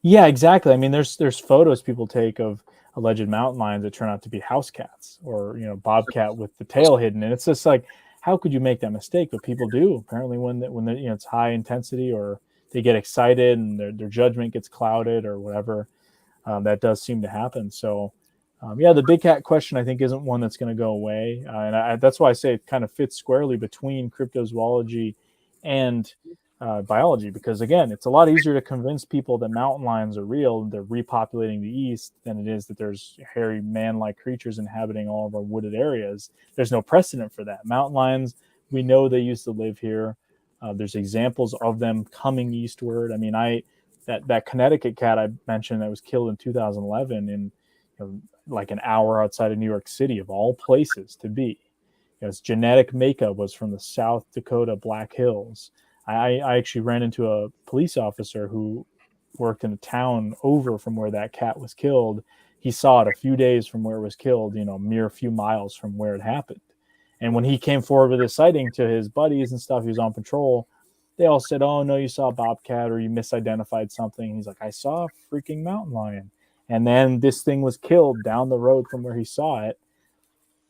Yeah, exactly. I mean, there's photos people take of alleged mountain lions that turn out to be house cats or bobcat with the tail hidden, and it's just like, how could you make that mistake? But people do apparently when it's high intensity or they get excited and their judgment gets clouded or whatever. That does seem to happen. So. The big cat question, I think, isn't one that's going to go away. And that's why I say it kind of fits squarely between cryptozoology and biology, because, again, it's a lot easier to convince people that mountain lions are real and they're repopulating the East than it is that there's hairy man-like creatures inhabiting all of our wooded areas. There's no precedent for that. Mountain lions, we know they used to live here. There's examples of them coming eastward. I mean, that Connecticut cat I mentioned that was killed in 2011 in like an hour outside of New York City, of all places to be. His genetic makeup was from the South Dakota Black Hills. I actually ran into a police officer who worked in a town over from where that cat was killed. He saw it a few days from where it was killed, a mere few miles from where it happened. And when he came forward with his sighting to his buddies and stuff, he was on patrol. They all said, "Oh no, you saw a bobcat or you misidentified something." He's like, "I saw a freaking mountain lion." And then this thing was killed down the road from where he saw it.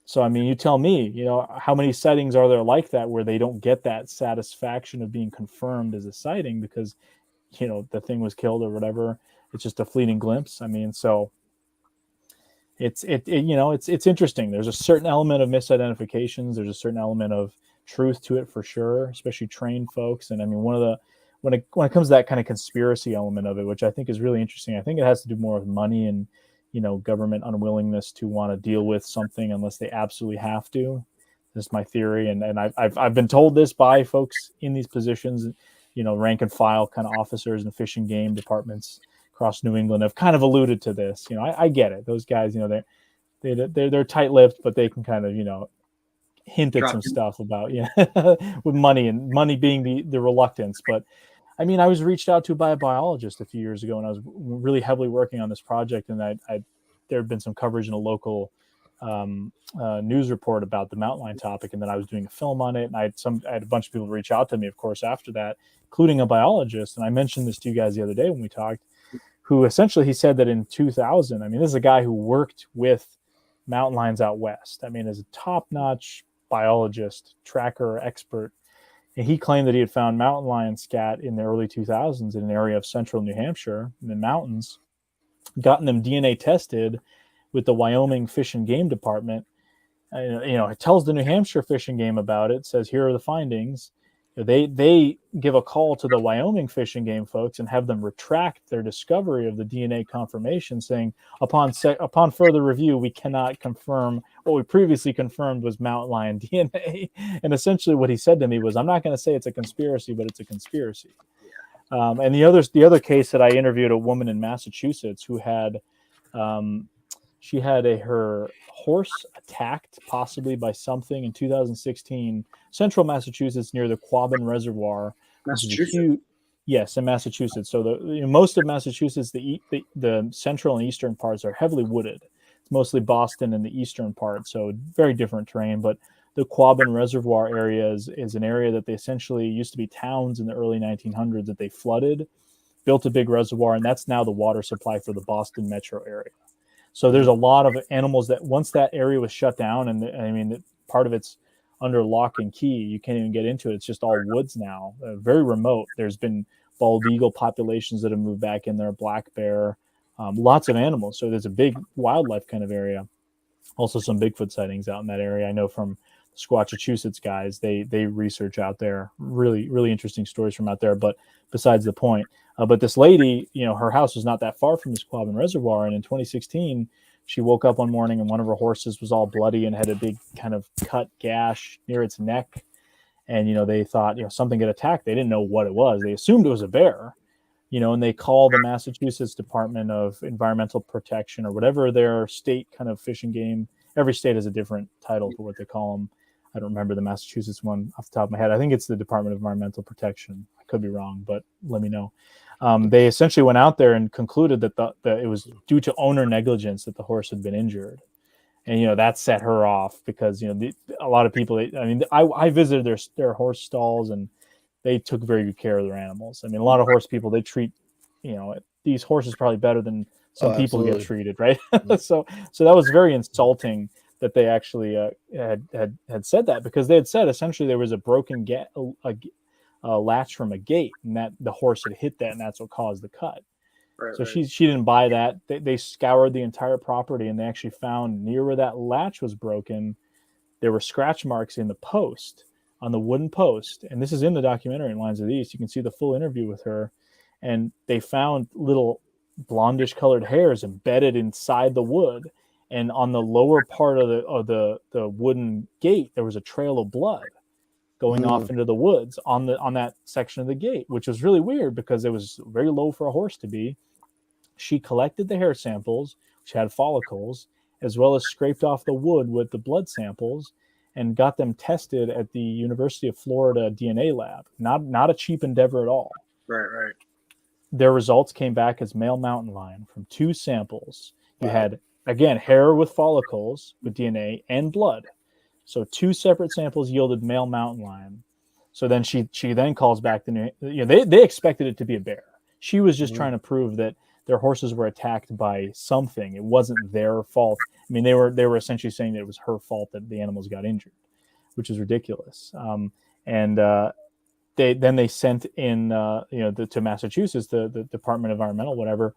So, I mean, you tell me, how many sightings are there like that where they don't get that satisfaction of being confirmed as a sighting because, the thing was killed or whatever. It's just a fleeting glimpse. I mean, so it's interesting. There's a certain element of misidentifications. There's a certain element of truth to it for sure, especially trained folks. And I mean, when it comes to that kind of conspiracy element of it, which I think is really interesting, I think it has to do more with money and, government unwillingness to want to deal with something unless they absolutely have to. This is my theory. And I've been told this by folks in these positions, rank and file kind of officers and fish and game departments across New England have kind of alluded to this. I get it. Those guys, they're tight-lipped, but they can kind of, hint at some stuff about, with money being the reluctance. But I mean, I was reached out to by a biologist a few years ago, and I was really heavily working on this project, and there had been some coverage in a local news report about the mountain lion topic, and then I was doing a film on it, and I had a bunch of people reach out to me, of course, after that, including a biologist. And I mentioned this to you guys the other day when we talked, who essentially, he said that in 2000, I mean, this is a guy who worked with mountain lions out west. I mean, as a top-notch biologist, tracker, expert. And he claimed that he had found mountain lion scat in the early 2000s in an area of central New Hampshire in the mountains, gotten them DNA tested with the Wyoming Fish and Game Department. It tells the New Hampshire Fish and Game about it, says, here are the findings. They give a call to the Wyoming Fish and Game folks and have them retract their discovery of the DNA confirmation, saying, upon further review, we cannot confirm what we previously confirmed was mountain lion DNA. And essentially what he said to me was, I'm not going to say it's a conspiracy, but it's a conspiracy. And the other case that I interviewed, a woman in Massachusetts who had, she had her horse attacked possibly by something in 2016, central Massachusetts near the Quabbin Reservoir. Massachusetts? Yes, in Massachusetts. So most of Massachusetts, the central and eastern parts are heavily wooded. It's mostly Boston and the eastern part, so very different terrain. But the Quabbin Reservoir area is an area that they essentially used to be towns in the early 1900s that they flooded, built a big reservoir, and that's now the water supply for the Boston metro area. So there's a lot of animals that once that area was shut down, and I mean, part of it's under lock and key, you can't even get into it. It's just all woods now, very remote. There's been bald eagle populations that have moved back in there, black bear, lots of animals. So there's a big wildlife kind of area. Also some Bigfoot sightings out in that area. I know from the Squatchachusetts guys, they research out there. Really, really interesting stories from out there. But besides the point, but this lady, her house was not that far from this Quabbin Reservoir. And in 2016, she woke up one morning and one of her horses was all bloody and had a big kind of cut gash near its neck. And, they thought, something had attacked. They didn't know what it was. They assumed it was a bear, and they called the Massachusetts Department of Environmental Protection or whatever their state kind of fish and game. Every state has a different title for what they call them. I don't remember the Massachusetts one off the top of my head. I think it's the Department of Environmental Protection. I could be wrong, but let me know. They essentially went out there and concluded that it was due to owner negligence that the horse had been injured. And, that set her off because, a lot of people, I visited their horse stalls and they took very good care of their animals. I mean, a lot of horse people, they treat, these horses probably better than some people get treated, right? So that was very insulting that they actually had said that, because they had said essentially there was a broken latch from a gate, and that the horse had hit that, and that's what caused the cut. Right, so right. She didn't buy that. They scoured the entire property, and they actually found near where that latch was broken, there were scratch marks in the post, on the wooden post. And this is in the documentary in Lines of the East. You can see the full interview with her, and they found little blondish colored hairs embedded inside the wood. And on the lower part of the wooden gate, there was a trail of blood going off into the woods on that section of the gate, which was really weird because it was very low for a horse to be. She collected the hair samples, which had follicles, as well as scraped off the wood with the blood samples. and got them tested at the University of Florida DNA lab. Not a cheap endeavor at all. Right. Their results came back as male mountain lion from 2 samples. You had, again, hair with follicles with DNA and blood. So 2 separate samples yielded male mountain lion. So then she then calls back they expected it to be a bear. She was just trying to prove that their horses were attacked by something. It wasn't their fault. I mean, they were essentially saying that it was her fault that the animals got injured, which is ridiculous. They sent in to Massachusetts, the Department of Environmental, whatever.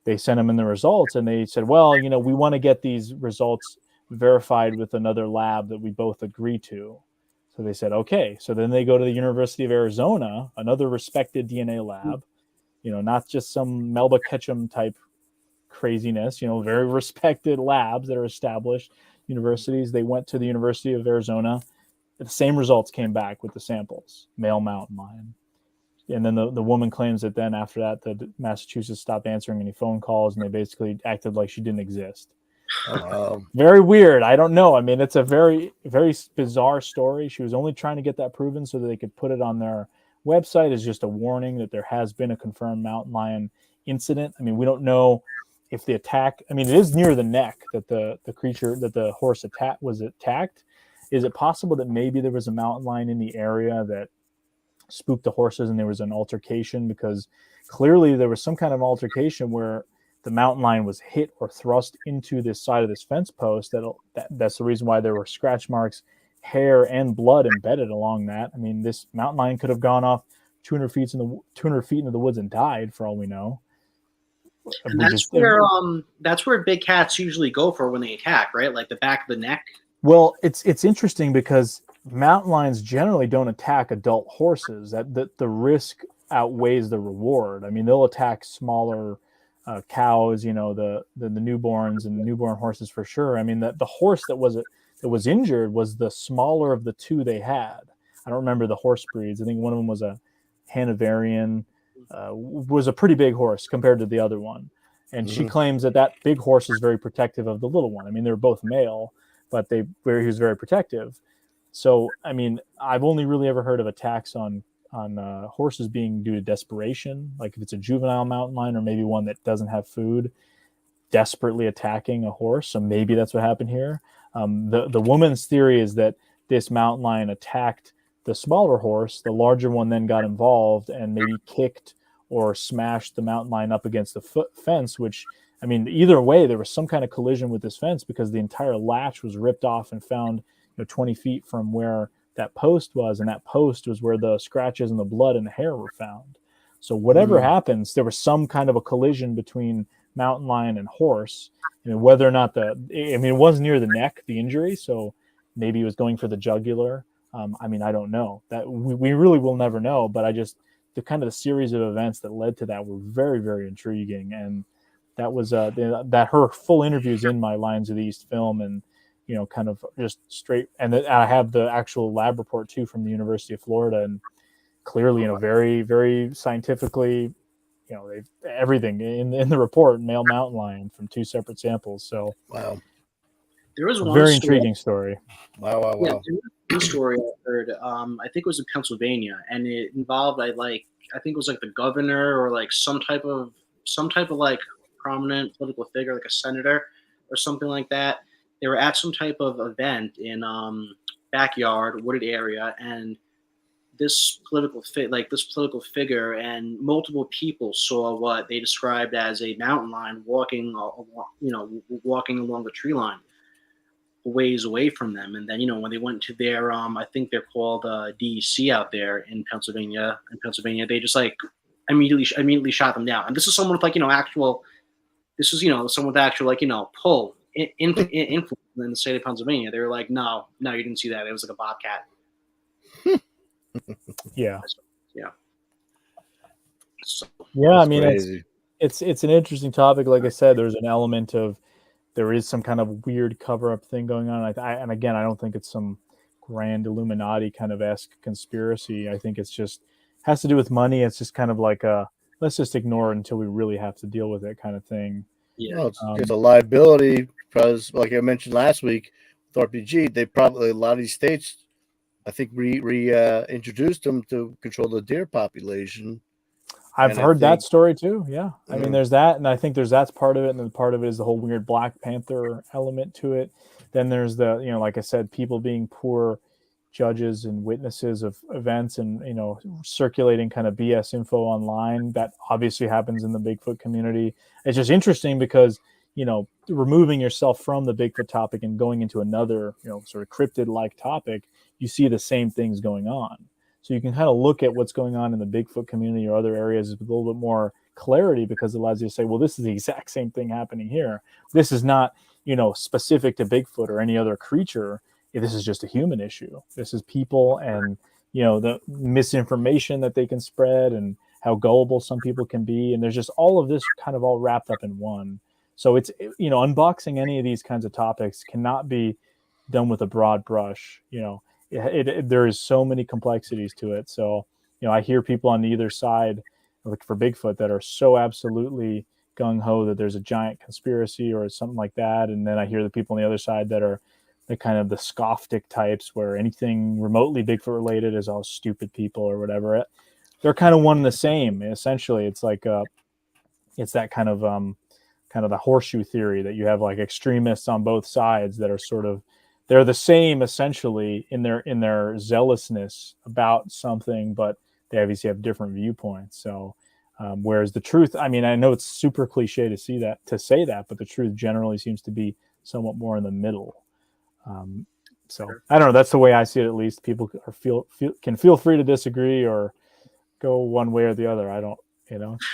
They sent them in the results, and they said, well, we want to get these results verified with another lab that we both agree to. So they said, okay. So then they go to the University of Arizona, another respected DNA lab, not just some Melba Ketchum type craziness, very respected labs that are established universities. They went to the University of Arizona. The same results came back with the samples, male mountain lion. And then the woman claims that then after that, the Massachusetts stopped answering any phone calls, and they basically acted like she didn't exist. Very weird. I don't know. I mean, it's a very, very bizarre story. She was only trying to get that proven so that they could put it on their website as just a warning that there has been a confirmed mountain lion incident. I mean, we don't know if the attack, it is near the neck that the creature, that the horse was attacked. Is it possible that maybe there was a mountain lion in the area that spooked the horses and there was an altercation? Because clearly there was some kind of altercation where the mountain lion was hit or thrust into this side of this fence post. That's the reason why there were scratch marks, hair, and blood embedded along that. I mean, this mountain lion could have gone off 200 feet into the woods and died, for all we know. And that's where big cats usually go for when they attack, right? Like the back of the neck. Well, it's interesting because mountain lions generally don't attack adult horses. That the risk outweighs the reward. I mean, they'll attack smaller cows, the newborns and the newborn horses for sure. I mean, the horse that was injured was the smaller of the 2 they had. I don't remember the horse breeds. I think one of them was a Hanoverian, was a pretty big horse compared to the other one. And she claims that big horse is very protective of the little one. I mean, they're both male, but he was very protective. So, I mean, I've only really ever heard of attacks on horses being due to desperation, like if it's a juvenile mountain lion or maybe one that doesn't have food, desperately attacking a horse. So maybe that's what happened here. The woman's theory is that this mountain lion attacked the smaller horse. The larger one then got involved and maybe kicked or smashed the mountain lion up against the fence, which, I mean, either way, there was some kind of collision with this fence because the entire latch was ripped off and found 20 feet from where that post was, and that post was where the scratches and the blood and the hair were found. So whatever happens, there was some kind of a collision between mountain lion and horse. I mean, whether or not it was near the neck, the injury, so maybe he was going for the jugular. I don't know. That we really will never know, but the kind of the series of events that led to that were very, very intriguing. And that was that her full interviews in my Lions of the East film, and kind of just straight. And I have the actual lab report too from the University of Florida, and clearly, very, very scientifically, they've everything in the report, male mountain lion from 2 separate samples. So wow, there was one very intriguing story. Wow. Yeah, there was one story I heard. I think it was in Pennsylvania, and it involved I think it was like the governor or like some type of like prominent political figure, like a senator or something like that. They were at some type of event in backyard, wooded area, and this political figure and multiple people saw what they described as a mountain lion walking along the tree line, a ways away from them. And then when they went to their I think they're called DEC out there in Pennsylvania. They just like immediately shot them down. And this is someone with actual. This is someone with actual pull. Influence in the state of Pennsylvania. They were like, no, you didn't see that. It was like a bobcat. Yeah. So, yeah. I mean, crazy. it's an interesting topic. Like I said, there's an element of there is some kind of weird cover-up thing going on. And again, I don't think it's some grand Illuminati kind of esque conspiracy. I think it's just has to do with money. It's just kind of like let's just ignore it until we really have to deal with it kind of thing. Yeah, No, it's a liability because, like I mentioned last week, RPG, they probably, a lot of these states, I think, introduced them to control the deer population. I've heard that story too. Yeah. I mean, there's that. And I think that's part of it. And then part of it is the whole weird Black Panther element to it. Then there's the, like I said, people being poor judges and witnesses of events and, circulating kind of BS info online. That obviously happens in the Bigfoot community. It's just interesting because, removing yourself from the Bigfoot topic and going into another, sort of cryptid-like topic, you see the same things going on. So you can kind of look at what's going on in the Bigfoot community or other areas with a little bit more clarity, because it allows you to say, well, this is the exact same thing happening here. This is not, specific to Bigfoot or any other creature. This is just a human issue. This is people and, the misinformation that they can spread and how gullible some people can be. And there's just all of this kind of all wrapped up in one. So it's, unboxing any of these kinds of topics cannot be done with a broad brush. There is so many complexities to it. So, I hear people on either side, like for Bigfoot, that are so absolutely gung-ho that there's a giant conspiracy or something like that. And then I hear the people on the other side that are the kind of the scofftic types, where anything remotely Bigfoot related is all stupid people or whatever. They're kind of one and the same. Essentially, it's like it's that kind of the horseshoe theory, that you have like extremists on both sides that are sort of, they're the same essentially in their zealousness about something, but they obviously have different viewpoints. So whereas the truth, I mean, I know it's super cliche to say that, but the truth generally seems to be somewhat more in the middle. So I don't know. That's the way I see it. At least people can feel free to disagree or go one way or the other. I don't,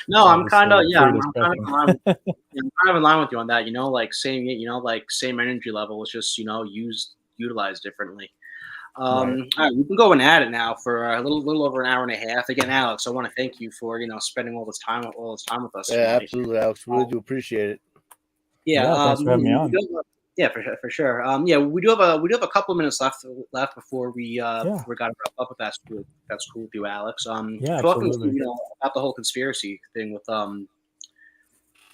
No, I'm kind of I'm kind of in line with you on that. Like same, same energy level. It's just utilized differently. Right. All right, we can go and at it now for a little over an hour and a half. Again, Alex, I want to thank you for spending all this time with us. Yeah, tonight. Absolutely, Alex. Really do appreciate it. Yeah, thanks for having me on. Yeah, for sure. Yeah, we do have a couple of minutes left before we got to wrap up. If that's cool with you, Alex. Yeah, talking absolutely. about the whole conspiracy thing with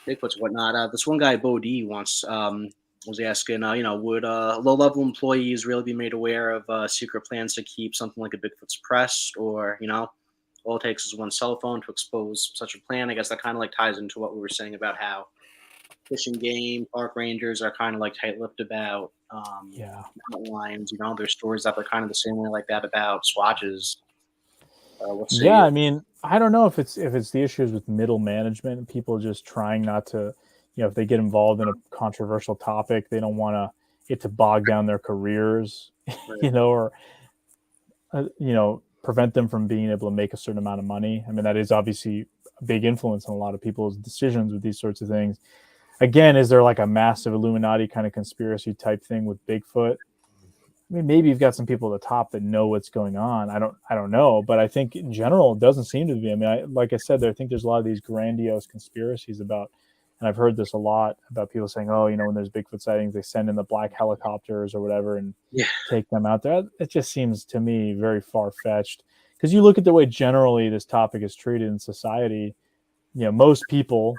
Bigfoots and whatnot. This one guy, Bo D, once was asking, would low-level employees really be made aware of secret plans to keep something like a Bigfoot suppressed, or all it takes is one cell phone to expose such a plan? I guess that kind of like ties into what we were saying about how fishing game, park rangers are kind of like tight-lipped about mountain lions. There's stories that are kind of the same way like that about swatches. I mean, I don't know if it's the issues with middle management and people just trying not to, if they get involved in a controversial topic, they don't want it to bog down their careers, Right. or prevent them from being able to make a certain amount of money. I mean, that is obviously a big influence on a lot of people's decisions with these sorts of things. Again, is there like a massive Illuminati kind of conspiracy type thing with Bigfoot? I mean, maybe you've got some people at the top that know what's going on. I don't know, but I think in general it doesn't seem to be. I mean, like I said, I think there's a lot of these grandiose conspiracies about, and I've heard this a lot about people saying, oh, when there's Bigfoot sightings, they send in the black helicopters or whatever and take them out there. It just seems to me very far-fetched, because you look at the way generally this topic is treated in society. Most people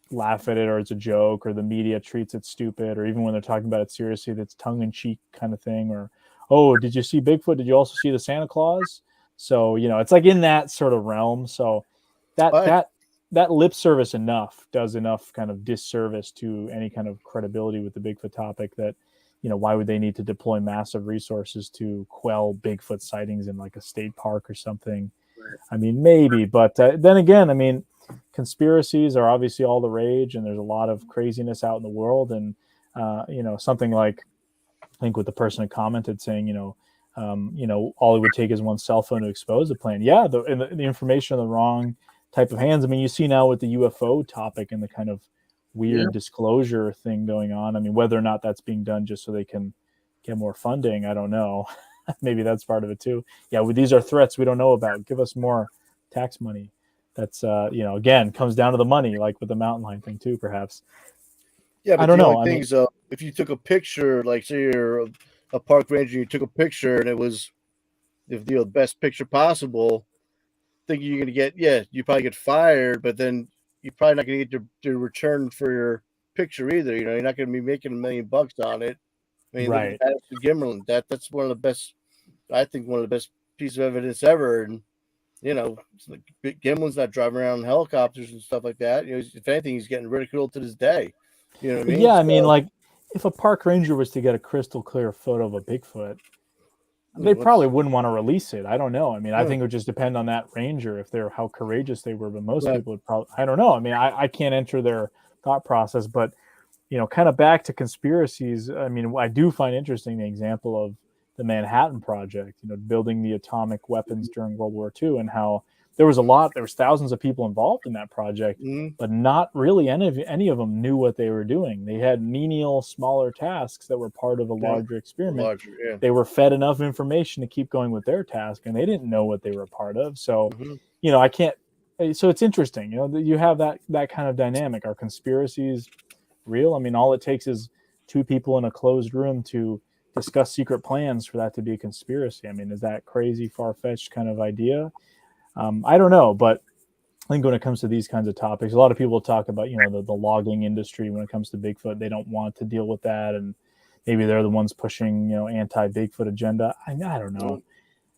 laugh at it, or it's a joke, or the media treats it stupid, or even when they're talking about it seriously, that's tongue-in-cheek kind of thing, or, oh, did you see Bigfoot? Did you also see the Santa Claus? So it's like in that sort of realm. So that lip service does enough kind of disservice to any kind of credibility with the Bigfoot topic, that why would they need to deploy massive resources to quell Bigfoot sightings in like a state park or something? Right. I mean, maybe, but then again, I mean, conspiracies are obviously all the rage, and there's a lot of craziness out in the world. And something like, I think what the person had commented saying, all it would take is one cell phone to expose the plan. Yeah, the information in the wrong type of hands. I mean, you see now with the UFO topic and the kind of weird disclosure thing going on. I mean, whether or not that's being done just so they can get more funding, I don't know. Maybe that's part of it too. Yeah, these are threats we don't know about. Give us more tax money. That's again, comes down to the money, like with the mountain lion thing too, perhaps. Yeah, but I don't know. If you took a picture, like say you're a park ranger, you took a picture and it was the best picture possible, thinking you're gonna get, you probably get fired, but then you're probably not gonna get your return for your picture either. You're not gonna be making $1 million on it. I mean, Right. look at the Gimmerland. That's one of the best. I think one of the best pieces of evidence ever. And you know, Gimlin's not driving around in helicopters and stuff like that. You know, if anything, he's getting ridiculed to this day. You know what I mean? Yeah, I mean, like if a park ranger was to get a crystal clear photo of a Bigfoot, they probably wouldn't want to release it. I don't know. I mean, I think it would just depend on that ranger if they're how courageous they were. But most people would probably, I don't know. I mean, I can't enter their thought process, but you know, kind of back to conspiracies. I mean, I do find interesting the example of the Manhattan Project, you know, building the atomic weapons during World War II, and how there was thousands of people involved in that project, but not really any of them knew what they were doing. They had menial, smaller tasks that were part of a larger experiment. They were fed enough information to keep going with their task, and they didn't know what they were a part of. So, you know, so it's interesting, you know, that you have that kind of dynamic. Are conspiracies real? I mean, all it takes is two people in a closed room to discuss secret plans for that to be a conspiracy. I mean, is that crazy, far-fetched kind of idea? I don't know, but I think when it comes to these kinds of topics, a lot of people talk about, you know, the logging industry when it comes to Bigfoot. They don't want to deal with that, and maybe they're the ones pushing, you know, anti-Bigfoot agenda. I don't know.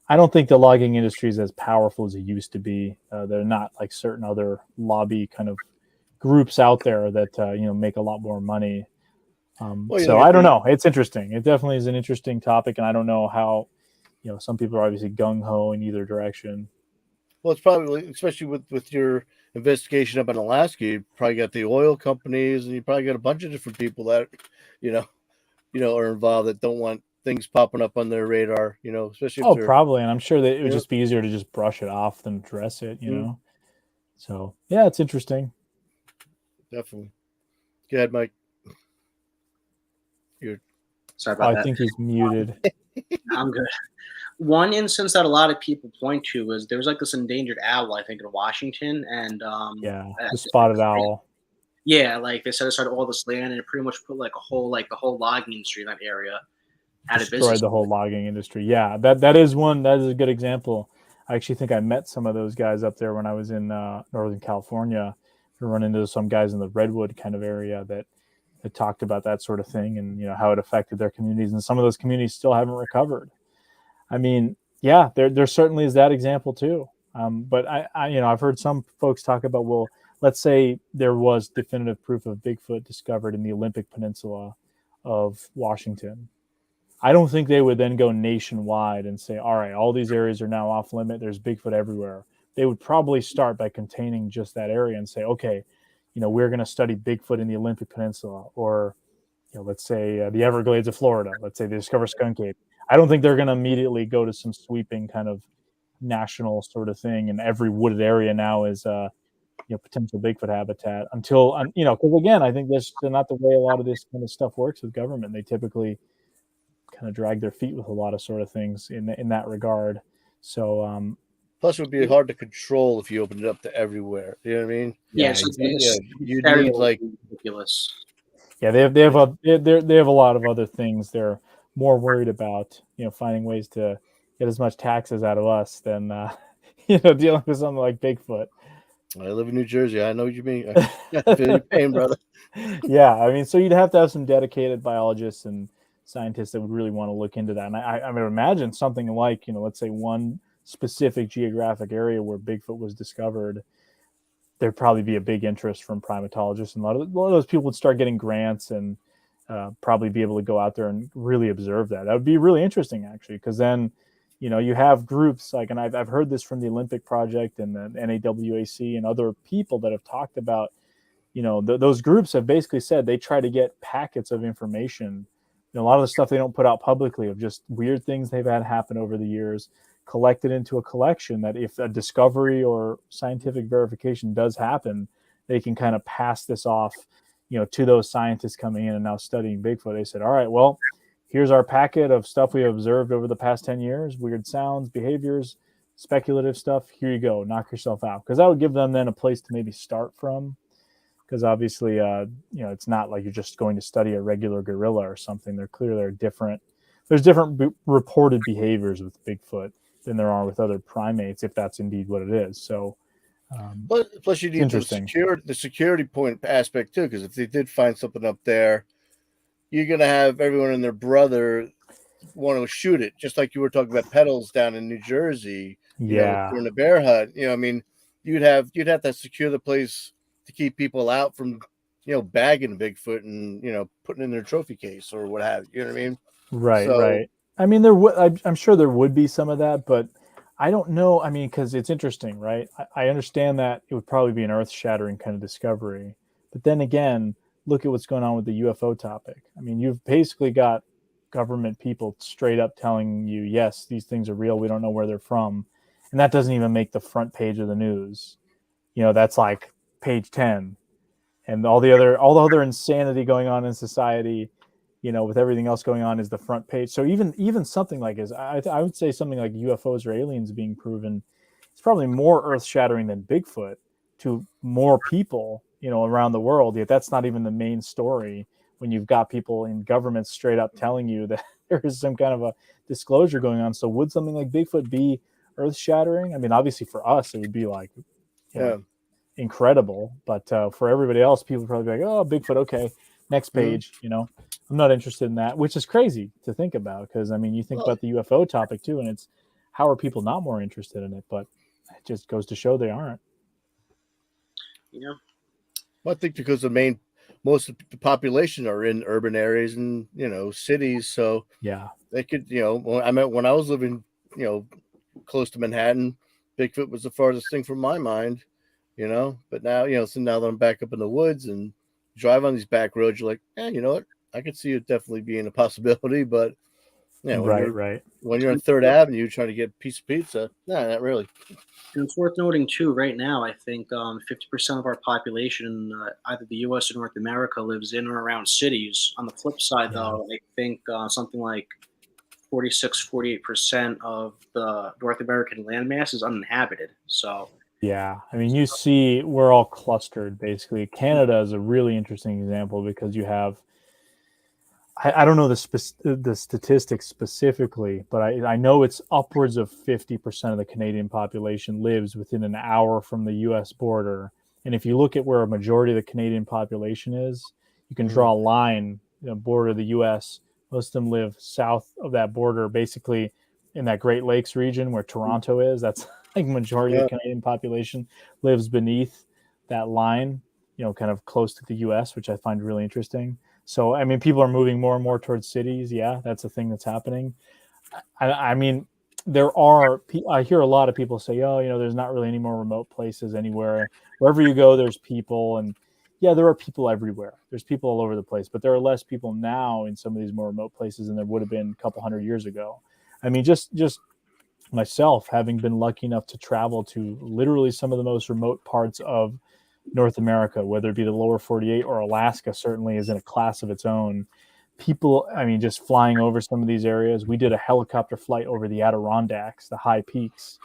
I don't think the logging industry is as powerful as it used to be. They're not like certain other lobby kind of groups out there that you know, make a lot more money. So I don't know. It's interesting. It definitely is an interesting topic, and I don't know how, you know, some people are obviously gung-ho in either direction. Well, it's probably, especially with your investigation up in Alaska, you probably got the oil companies, and you probably got a bunch of different people that, you know, are involved that don't want things popping up on their radar, you know, especially if probably. And I'm sure that it would just be easier to just brush it off than address it, you know? So yeah, it's interesting. Definitely. Go ahead, Mike. Sorry about that. I think he's muted. I'm good. One instance that a lot of people point to was there was like this endangered owl, I think, in Washington, and the spotted owl. Yeah, like they set aside all this land, and it pretty much put like the whole logging industry in that area out of business. Destroyed the whole logging industry. Yeah, that is a good example. I actually think I met some of those guys up there when I was in Northern California. We run into some guys in the Redwood kind of area that talked about that sort of thing, and you know, how it affected their communities, and some of those communities still haven't recovered. I mean, yeah, there certainly is that example too. But I you know, I've heard some folks talk about, well, let's say there was definitive proof of Bigfoot discovered in the Olympic Peninsula of Washington. I don't think they would then go nationwide and say, all right, all these areas are now off limit. There's Bigfoot everywhere. They would probably start by containing just that area and say, okay, you know, we're going to study Bigfoot in the Olympic Peninsula, or, you know, let's say the Everglades of Florida. Let's say they discover skunk ape. I don't think they're going to immediately go to some sweeping kind of national sort of thing, and every wooded area now is you know, potential Bigfoot habitat, until you know, because again, I think that's not the way a lot of this kind of stuff works with government. They typically kind of drag their feet with a lot of sort of things in that regard. So plus it would be hard to control if you opened it up to everywhere. You know what I mean? Yeah, you need like ridiculous. Yeah, they have a lot of other things they're more worried about, you know, finding ways to get as much taxes out of us than you know, dealing with something like Bigfoot. I live in New Jersey. I know what you mean. I feel your pain, brother. Yeah, I mean, so you'd have to have some dedicated biologists and scientists that would really want to look into that. And I would imagine something like, you know, let's say one specific geographic area where Bigfoot was discovered, there'd probably be a big interest from primatologists, and a lot of those people would start getting grants and probably be able to go out there and really observe that. That would be really interesting, actually, because then, you know, you have groups like, and I've heard this from the Olympic Project and the NAWAC and other people that have talked about, you know, those groups have basically said they try to get packets of information. You know, a lot of the stuff they don't put out publicly of just weird things they've had happen over the years, collected into a collection that if a discovery or scientific verification does happen, they can kind of pass this off, you know, to those scientists coming in and now studying Bigfoot. They said, all right, well, here's our packet of stuff we observed over the past 10 years, weird sounds, behaviors, speculative stuff. Here you go, knock yourself out. Because that would give them then a place to maybe start from. Because obviously, you know, it's not like you're just going to study a regular gorilla or something. There's different reported behaviors with Bigfoot than there are with other primates, if that's indeed what it is. So, plus you need the security point aspect too, because if they did find something up there, you're gonna have everyone and their brother want to shoot it, just like you were talking about pedals down in New Jersey. Yeah. During the bear hunt. I mean, you'd have to secure the place to keep people out from bagging Bigfoot and putting in their trophy case or what have you. You know what I mean? Right, So right. I mean, there would. I'm sure there would be some of that, but I don't know. I mean, because it's interesting, right? I understand that it would probably be an earth-shattering kind of discovery, but then again, look at what's going on with the UFO topic. I mean, you've basically got government people straight up telling you, yes, these things are real. We don't know where they're from, and that doesn't even make the front page of the news. That's like page 10, and all the other insanity going on in society, with everything else going on, is the front page. So even something like is I would say something like UFOs or aliens being proven, it's probably more earth shattering than Bigfoot to more people, around the world. Yet that's not even the main story when you've got people in governments straight up telling you that there is some kind of a disclosure going on. So would something like Bigfoot be earth shattering? I mean, obviously for us, it would be like, yeah. incredible, but for everybody else, people probably be like, oh, Bigfoot, okay, next page. I'm not interested in that, which is crazy to think about, because I mean, you think about the UFO topic too, and it's how are people not more interested in it? But it just goes to show they aren't. Well, I think because most of the population are in urban areas and cities, so Yeah, they could when I was living close to Manhattan, Bigfoot was the farthest thing from my mind. But now so now that I'm back up in the woods and drive on these back roads, you're like, you know what, I could see it definitely being a possibility. But right. when you're on Third Avenue trying to get a piece of pizza, no, not really. And it's worth noting too. Right now, I think 50% of our population in either the U.S. or North America lives in or around cities. On the flip side, though, I think something like 46-48% of the North American landmass is uninhabited. So Yeah, I mean, you see, we're all clustered basically. Canada is a really interesting example because you have, I don't know the statistics specifically, but I know it's upwards of 50% of the Canadian population lives within an hour from the U.S. border. And if you look at where a majority of the Canadian population is, you can draw a line, border of the U.S. Most of them live south of that border, basically in that Great Lakes region where Toronto is. That's like majority of the Canadian population lives beneath that line, kind of close to the U.S., which I find really interesting. So, I mean, people are moving more and more towards cities. Yeah, that's a thing that's happening. I mean, I hear a lot of people say, oh, there's not really any more remote places anywhere. Wherever you go, there's people. And yeah, there are people everywhere. There's people all over the place, but there are less people now in some of these more remote places than there would have been a couple hundred years ago. I mean, just myself, having been lucky enough to travel to literally some of the most remote parts of North America, whether it be the lower 48 or Alaska, certainly is in a class of its own. People, I mean, just flying over some of these areas. We did a helicopter flight over the Adirondacks, the high peaks.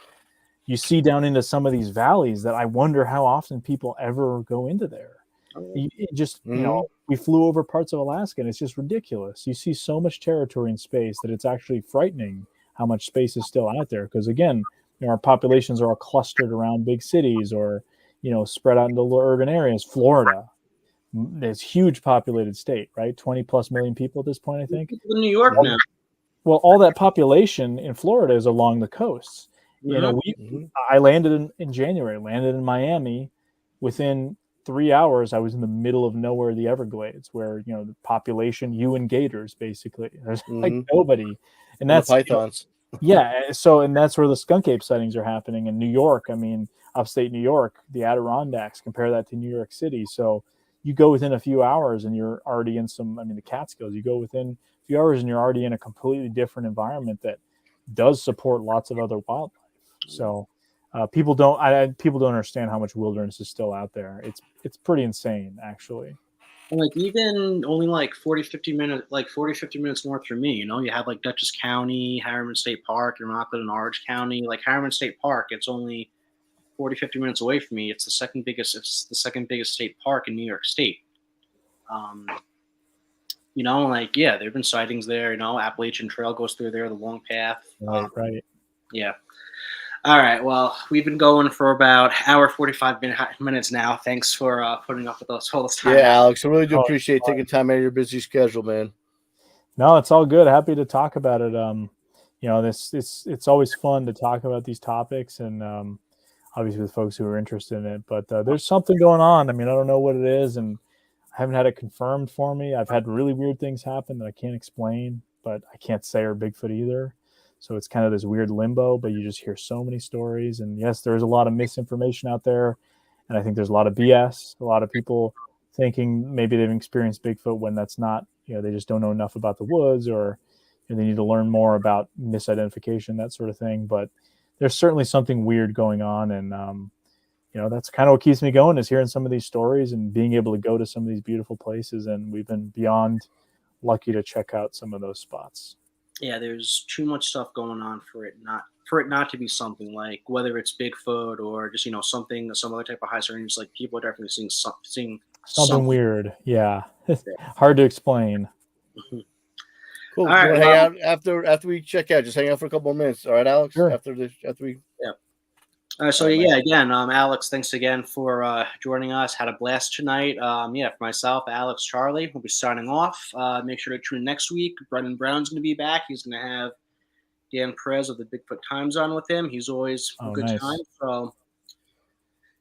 You see down into some of these valleys that I wonder how often people ever go into there. We flew over parts of Alaska and it's just ridiculous. You see so much territory in space that it's actually frightening how much space is still out there. Because again, our populations are all clustered around big cities or spread out into little urban areas. Florida, this huge populated state, right? 20 plus million people at this point, I think. in New York now. Well, all that population in Florida is along the coasts. I landed in January, landed in Miami. Within 3 hours, I was in the middle of nowhere, the Everglades, where, the population, you and gators, basically. There's like nobody. And that's pythons. Yeah. So, and that's where the skunk ape sightings are happening in New York. I mean, upstate New York, the Adirondacks, compare that to New York City. So you go within a few hours and you're already in the Catskills, you go within a few hours and you're already in a completely different environment that does support lots of other wildlife. So people don't understand how much wilderness is still out there. It's pretty insane, actually. And like even only like 50 minutes north from me, you have like Dutchess County, Harriman State Park, your Rockland and Orange County. Like Harriman State Park, it's only 50 minutes away from me. It's the second biggest state park in New York State. There've been sightings there. Appalachian Trail goes through there, the long path. Right. Yeah. All right. Well, we've been going for about hour 45 minutes now. Thanks for putting up with us all this time. Yeah, Alex, I really do appreciate taking time out of your busy schedule, man. No, it's all good. Happy to talk about it. You know, it's always fun to talk about these topics, and obviously with folks who are interested in it. But there's something going on. I mean, I don't know what it is, and I haven't had it confirmed for me. I've had really weird things happen that I can't explain, but I can't say are Bigfoot either. So it's kind of this weird limbo, but you just hear so many stories. And yes, there's a lot of misinformation out there. And I think there's a lot of BS, a lot of people thinking maybe they've experienced Bigfoot when that's not, you know, they just don't know enough about the woods, or they need to learn more about misidentification, that sort of thing. But there's certainly something weird going on. And, you know, that's kind of what keeps me going, is hearing some of these stories and being able to go to some of these beautiful places. And we've been beyond lucky to check out some of those spots. Yeah, there's too much stuff going on for it not to be something, like whether it's Bigfoot or just, you know, some other type of high strange. Like, people are definitely seeing something weird. Yeah. Hard to explain. Cool. All right, hang out after we check out. Just hang out for a couple more minutes. All right, Alex? Sure. After we So yeah, again, Alex, thanks again for joining us. Had a blast tonight. For myself, Alex, Charlie, we'll be signing off. Make sure to tune in next week. Brendan Brown's going to be back. He's going to have Dan Perez of the Bigfoot Times on with him. He's always a good time. So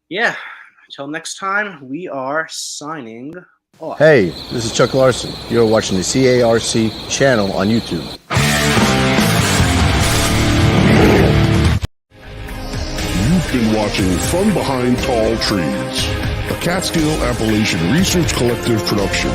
yeah, until next time, we are signing off. Hey, this is Chuck Larson. You're watching the CARC channel on YouTube. You've been watching From Behind Tall Trees, a Catskill Appalachian Research Collective production.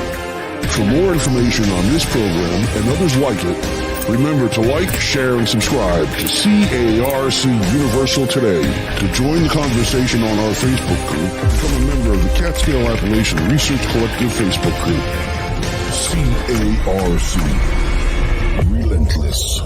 For more information on this program and others like it, remember to like, share, and subscribe to CARC Universal today. To join the conversation on our Facebook group, become a member of the Catskill Appalachian Research Collective Facebook group. CARC. Relentless.